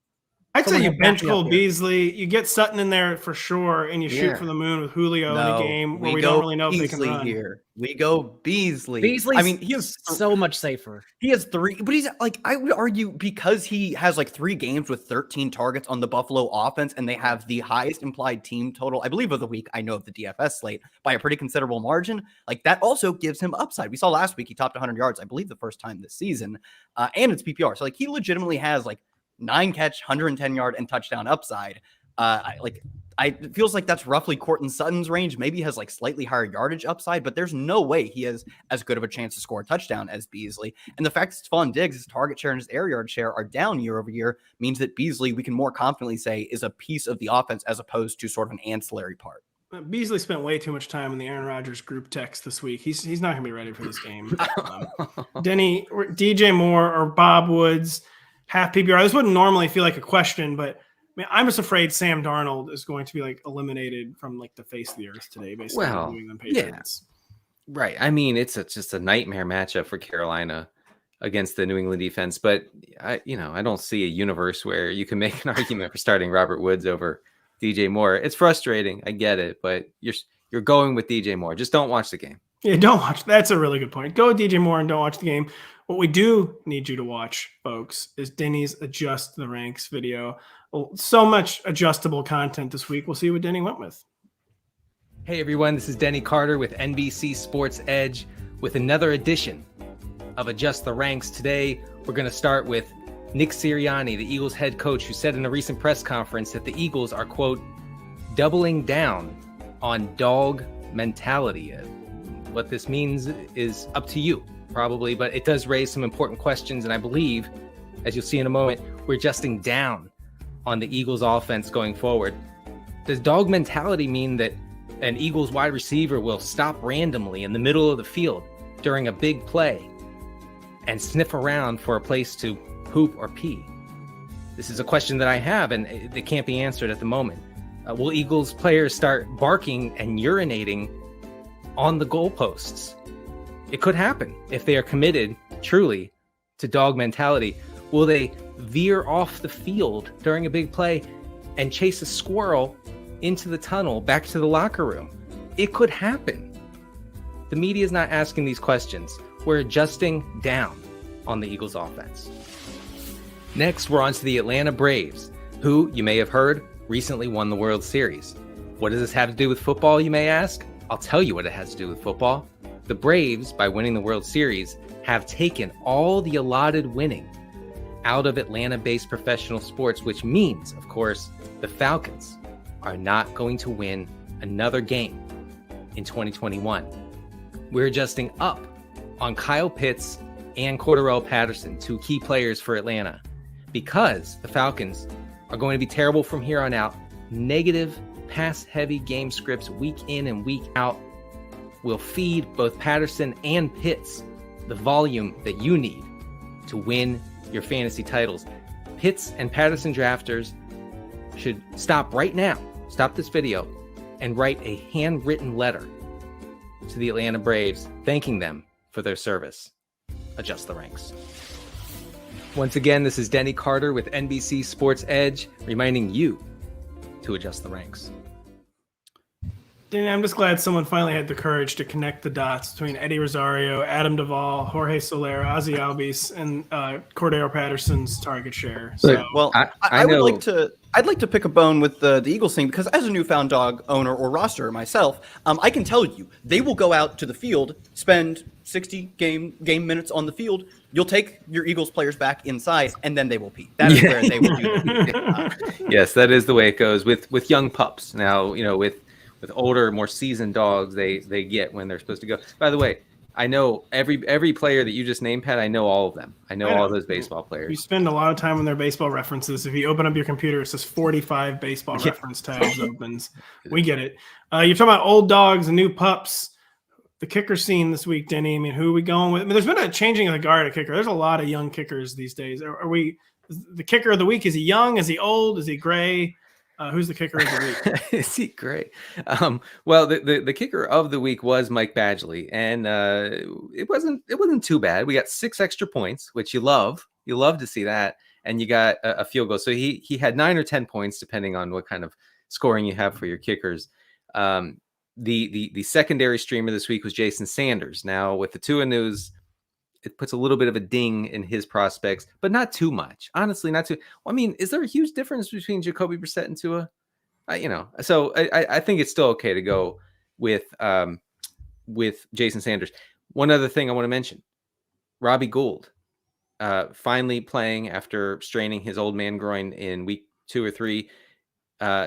Speaker 1: I'd say you bench Cole Beasley, you get Sutton in there for sure, and you shoot for the moon with Julio in a game where we don't really know if they can run.
Speaker 2: Here. We go Beasley.
Speaker 3: I mean, he is so much safer.
Speaker 2: He has 3, but he's like, I would argue because he has like 3 games with 13 targets on the Buffalo offense, and they have the highest implied team total, I believe, of the week. I know of the DFS slate by a pretty considerable margin. Like that also gives him upside. We saw last week he topped 100 yards, I believe, the first time this season, and it's PPR. So like he legitimately has like 9 catch, 110 yard and touchdown upside. It feels like that's roughly Cortland Sutton's range. Maybe he has like slightly higher yardage upside, but there's no way he has as good of a chance to score a touchdown as Beasley. And the fact that Stephon Diggs' target share and his air yard share are down year over year means that Beasley, we can more confidently say, is a piece of the offense as opposed to sort of an ancillary part.
Speaker 1: Beasley spent way too much time in the Aaron Rodgers group text this week. He's not going to be ready for this game. Denny, DJ Moore or Bob Woods, half PPR. This wouldn't normally feel like a question, but I mean, I'm just afraid Sam Darnold is going to be like eliminated from like the face of the earth today, basically.
Speaker 4: Well, yeah, right. I mean, it's just a nightmare matchup for Carolina against the New England defense. But I don't see a universe where you can make an argument for starting Robert Woods over DJ Moore. It's frustrating. I get it, but you're going with DJ Moore. Just don't watch the game.
Speaker 1: Yeah, don't watch. That's a really good point. Go with DJ Moore and don't watch the game. What we do need you to watch, folks, is Denny's Adjust the Ranks video. So much adjustable content this week. We'll see what Denny went with.
Speaker 4: Hey, everyone. This is Denny Carter with NBC Sports Edge with another edition of Adjust the Ranks. Today, we're going to start with Nick Sirianni, the Eagles head coach, who said in a recent press conference that the Eagles are, quote, doubling down on dog mentality. What this means is up to you, probably, but it does raise some important questions. And I believe, as you'll see in a moment, we're adjusting down on the Eagles offense going forward. Does dog mentality mean that an Eagles wide receiver will stop randomly in the middle of the field during a big play and sniff around for a place to poop or pee? This is a question that I have, and it can't be answered at the moment. Will Eagles players start barking and urinating on the goalposts? It could happen if they are committed truly to dog mentality. Will they veer off the field during a big play and chase a squirrel into the tunnel back to the locker room? It could happen. The media is not asking these questions. We're adjusting down on the Eagles offense. Next, we're on to the Atlanta Braves, who, you may have heard, recently won the World Series. What does this have to do with football, you may ask? I'll tell you what it has to do with football. The Braves, by winning the World Series, have taken all the allotted winning out of Atlanta-based professional sports, which means, of course, the Falcons are not going to win another game in 2021. We're adjusting up on Kyle Pitts and Cordero Patterson, two key players for Atlanta, because the Falcons are going to be terrible from here on out. Negative pass-heavy game scripts week in and week out will feed both Patterson and Pitts the volume that you need to win your fantasy titles. Pitts and Patterson drafters should stop right now, stop this video, and write a handwritten letter to the Atlanta Braves thanking them for their service. Adjust the ranks. Once again, this is Denny Carter with NBC Sports Edge, reminding you to adjust the ranks.
Speaker 1: Danny, I'm just glad someone finally had the courage to connect the dots between Eddie Rosario, Adam Duvall, Jorge Soler, Ozzie Albies, and Cordero Patterson's target share. So,
Speaker 2: well, I would like to. I'd like to pick a bone with the Eagles thing, because as a newfound dog owner or roster myself, I can tell you they will go out to the field, spend 60 game minutes on the field. You'll take your Eagles players back inside, and then they will pee. That is where they will do it.
Speaker 4: Yes, that is the way it goes with young pups. Now, with older, more seasoned dogs, they get when they're supposed to go. By the way, I know every player that you just named, Pat. I know all of them. I know all those baseball players.
Speaker 1: You spend a lot of time on their baseball references. If you open up your computer, it says 45 baseball reference tabs opens. We get it. You're talking about old dogs and new pups. The kicker scene this week, Denny. I mean, who are we going with? I mean, there's been a changing of the guard at kicker. There's a lot of young kickers these days. Are we the kicker of the week? Is he young? Is he old? Is he gray? Who's the kicker of the week?
Speaker 4: Is he great? Well, the kicker of the week was Mike Badgley, and it wasn't too bad. We got 6 extra points, which you love to see that, and you got a field goal. So he had 9 or 10 points, depending on what kind of scoring you have for your kickers. The secondary streamer this week was Jason Sanders. Now with the Tua news, it puts a little bit of a ding in his prospects, but not too much. Honestly, not too. Well, I mean, is there a huge difference between Jacoby Brissett and Tua? So I think it's still okay to go with Jason Sanders. One other thing I want to mention: Robbie Gould, finally playing after straining his old man groin in week 2 or 3.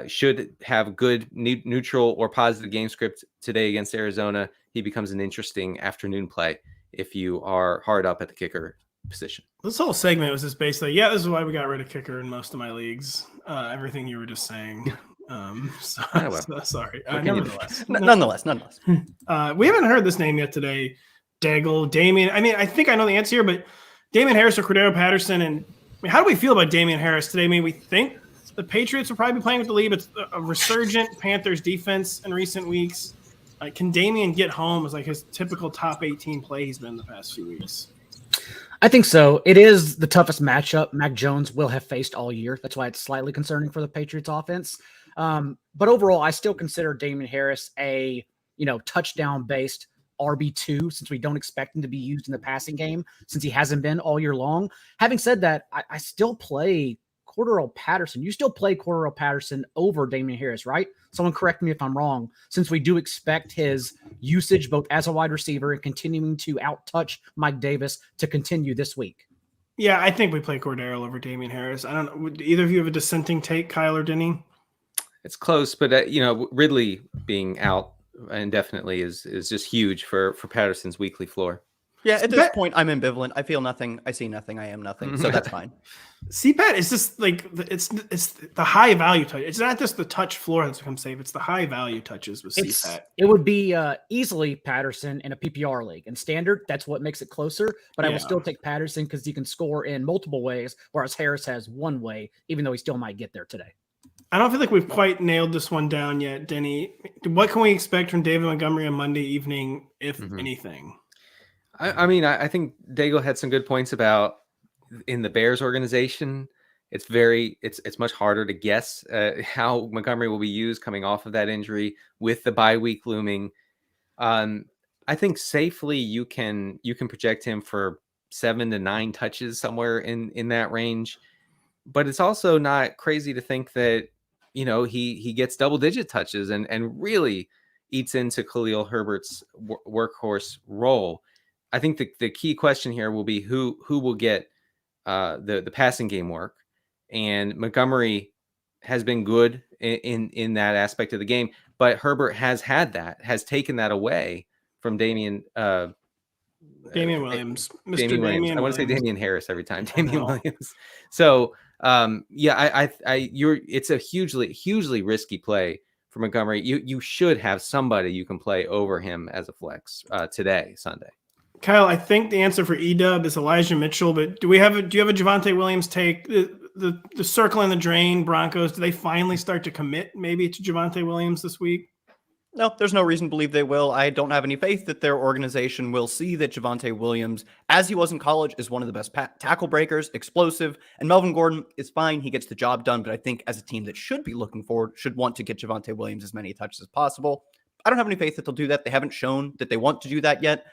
Speaker 4: Should have good neutral or positive game script today against Arizona. He becomes an interesting afternoon play if you are hard up at the kicker position.
Speaker 1: This whole segment was just basically, this is why we got rid of kicker in most of my leagues. Everything you were just saying. Sorry.
Speaker 2: Nonetheless.
Speaker 1: We haven't heard this name yet today. Daigle, Damien. I mean, I think I know the answer here, but Damian Harris or Cordero Patterson. And I mean, how do we feel about Damian Harris today? I mean, we think the Patriots will probably be playing with the lead. It's a resurgent Panthers defense in recent weeks. Can Damien get home as like his typical top 18 play he's been in the past few weeks?
Speaker 3: I think so. It is the toughest matchup Mac Jones will have faced all year. That's why it's slightly concerning for the Patriots offense. But overall, I still consider Damien Harris a touchdown-based RB2, since we don't expect him to be used in the passing game, since he hasn't been all year long. Having said that, I still play Cordero Patterson. You still play Cordero Patterson over Damian Harris, right? Someone correct me if I'm wrong, since we do expect his usage both as a wide receiver and continuing to out-touch Mike Davis to continue this week.
Speaker 1: Yeah, I think we play Cordero over Damian Harris. I don't know. Would either of you have a dissenting take, Kyle or Denny?
Speaker 4: It's close, but Ridley being out indefinitely is just huge for Patterson's weekly floor.
Speaker 2: Yeah, at this point, I'm ambivalent. I feel nothing. I see nothing. I am nothing. So that's fine.
Speaker 1: CPAT is just like it's the high value touch. It's not just the touch floor that's become safe. It's the high value touches with CPAT.
Speaker 3: It would be easily Patterson in a PPR league. In standard, that's what makes it closer. But I will still take Patterson because he can score in multiple ways, whereas Harris has one way, even though he still might get there today.
Speaker 1: I don't feel like we've quite nailed this one down yet, Denny. What can we expect from David Montgomery on Monday evening, if anything?
Speaker 4: I think Daigle had some good points about in the Bears organization. It's much harder to guess how Montgomery will be used coming off of that injury with the bye week looming. I think safely you can project him for 7 to 9 touches somewhere in that range, but it's also not crazy to think that he gets double-digit touches and really eats into Khalil Herbert's workhorse role. I think the key question here will be who will get the passing game work, and Montgomery has been good in that aspect of the game, but Herbert has taken that away from Damian Williams.
Speaker 1: Mr. Damian
Speaker 4: I want to say Damian Harris every time. Damian Williams. So it's a hugely risky play for Montgomery. You should have somebody you can play over him as a flex today, Sunday.
Speaker 1: Kyle, I think the answer for Edub is Elijah Mitchell, but do you have a Javonte Williams take? The circle and the drain Broncos, do they finally start to commit maybe to Javonte Williams this week?
Speaker 2: No, there's no reason to believe they will. I don't have any faith that their organization will see that Javonte Williams, as he was in college, is one of the best tackle breakers, explosive, and Melvin Gordon is fine. He gets the job done, but I think as a team that should be looking forward, should want to get Javonte Williams as many touches as possible. I don't have any faith that they'll do that. They haven't shown that they want to do that yet.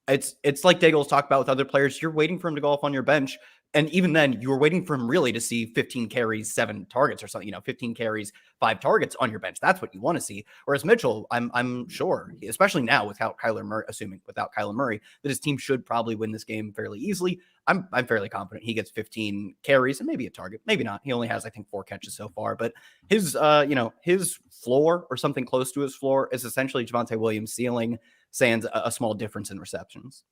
Speaker 2: It's like Daigle's talked about with other players. You're waiting for him to go off on your bench. And even then, you were waiting for him really to see 15 carries, 7 targets or something, 15 carries, 5 targets on your bench. That's what you want to see. Whereas Mitchell, I'm sure, especially now without Kyler Murray, that his team should probably win this game fairly easily. I'm fairly confident he gets 15 carries and maybe a target. Maybe not. He only has, I think, 4 catches so far. But his floor or something close to his floor is essentially Javonte Williams' ceiling, sans a small difference in receptions.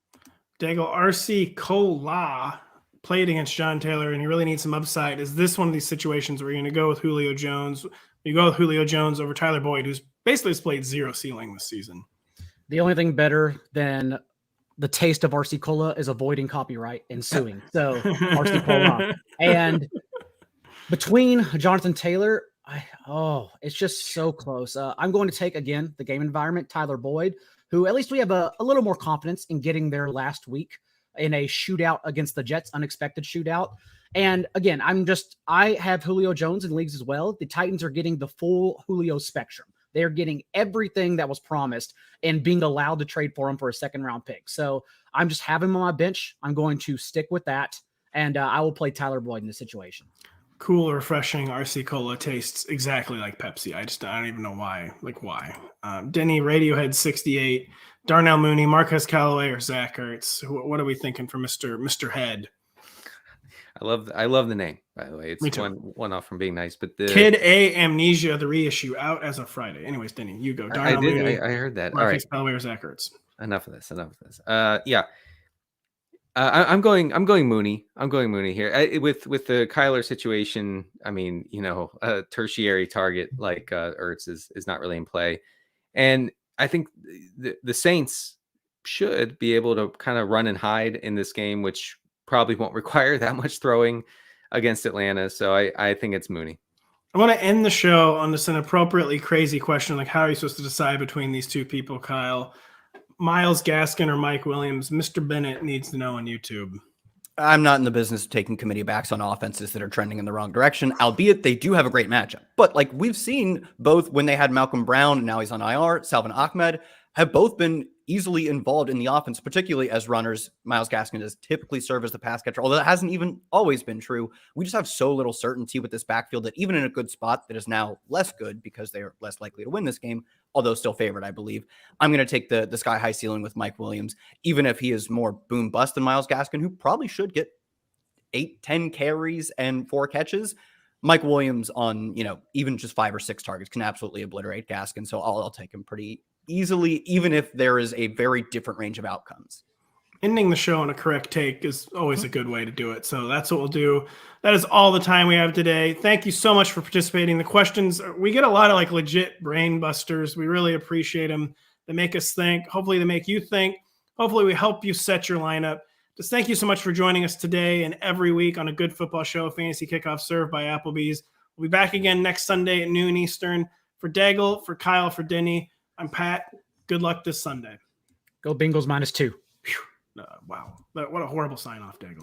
Speaker 1: Daigle, RC Cola played against John Taylor, and you really need some upside. Is this one of these situations where you're going to go with Julio Jones? You go with Julio Jones over Tyler Boyd, who's basically displayed 0 ceiling this season.
Speaker 3: The only thing better than the taste of RC Cola is avoiding copyright and suing. So RC Cola. And between Jonathan Taylor, it's just so close. I'm going to take, again, the game environment, Tyler Boyd, who at least we have a little more confidence in getting there last week in a shootout against the Jets, unexpected shootout. And again, I have Julio Jones in leagues as well. The Titans are getting the full Julio spectrum. They're getting everything that was promised and being allowed to trade for him for a 2nd-round pick. So I'm just having him on my bench. I'm going to stick with that, and I will play Tyler Boyd in this situation.
Speaker 1: Cool, refreshing RC Cola tastes exactly like Pepsi. I don't even know why. Like, why? Denny, Radiohead 68, Darnell Mooney, Marquez Callaway, or Zach Ertz. What are we thinking for Mr. Head?
Speaker 4: I love the name, by the way. It's one off from being nice. But the
Speaker 1: Kid A Amnesia, the reissue, out as of Friday. Anyways, Denny, you go.
Speaker 4: Darnell Mooney, I heard that.
Speaker 1: Marquez
Speaker 4: All right.
Speaker 1: Callaway or Zach Ertz.
Speaker 4: Enough of this. Yeah. I'm going Mooney. I'm going Mooney here. With the Kyler situation, I mean, a tertiary target like Ertz is not really in play. And I think the Saints should be able to kind of run and hide in this game, which probably won't require that much throwing against Atlanta. So I think it's Mooney.
Speaker 1: I want to end the show on just an appropriately crazy question. Like, how are you supposed to decide between these two people, Kyle? Miles Gaskin or Mike Williams? Mr. Bennett needs to know on YouTube.
Speaker 2: I'm not in the business of taking committee backs on offenses that are trending in the wrong direction, albeit they do have a great matchup. But like we've seen both when they had Malcolm Brown and now he's on IR, Salvin Ahmed have both been easily involved in the offense, particularly as runners. Myles Gaskin does typically serve as the pass catcher, although that hasn't even always been true. We just have so little certainty with this backfield that even in a good spot that is now less good because they are less likely to win this game, although still favored, I believe. I'm going to take the sky high ceiling with Mike Williams, even if he is more boom bust than Myles Gaskin, who probably should get 8-10 carries and 4 catches. Mike Williams on, even just 5 or 6 targets can absolutely obliterate Gaskin. So I'll take him pretty easily, even if there is a very different range of outcomes.
Speaker 1: Ending the show on a correct take is always a good way to do it. So that's what we'll do. That is all the time we have today. Thank you so much for participating. The questions, we get a lot of legit brain busters. We really appreciate them. They make us think. Hopefully they make you think. Hopefully we help you set your lineup. Just thank you so much for joining us today and every week on a good football show, Fantasy Kickoff, served by Applebee's. We'll be back again next Sunday at noon Eastern. For Daigle, for Kyle, for Denny, I'm Pat. Good luck this Sunday.
Speaker 3: Go Bengals -2.
Speaker 1: Wow. What a horrible sign-off, Daigle.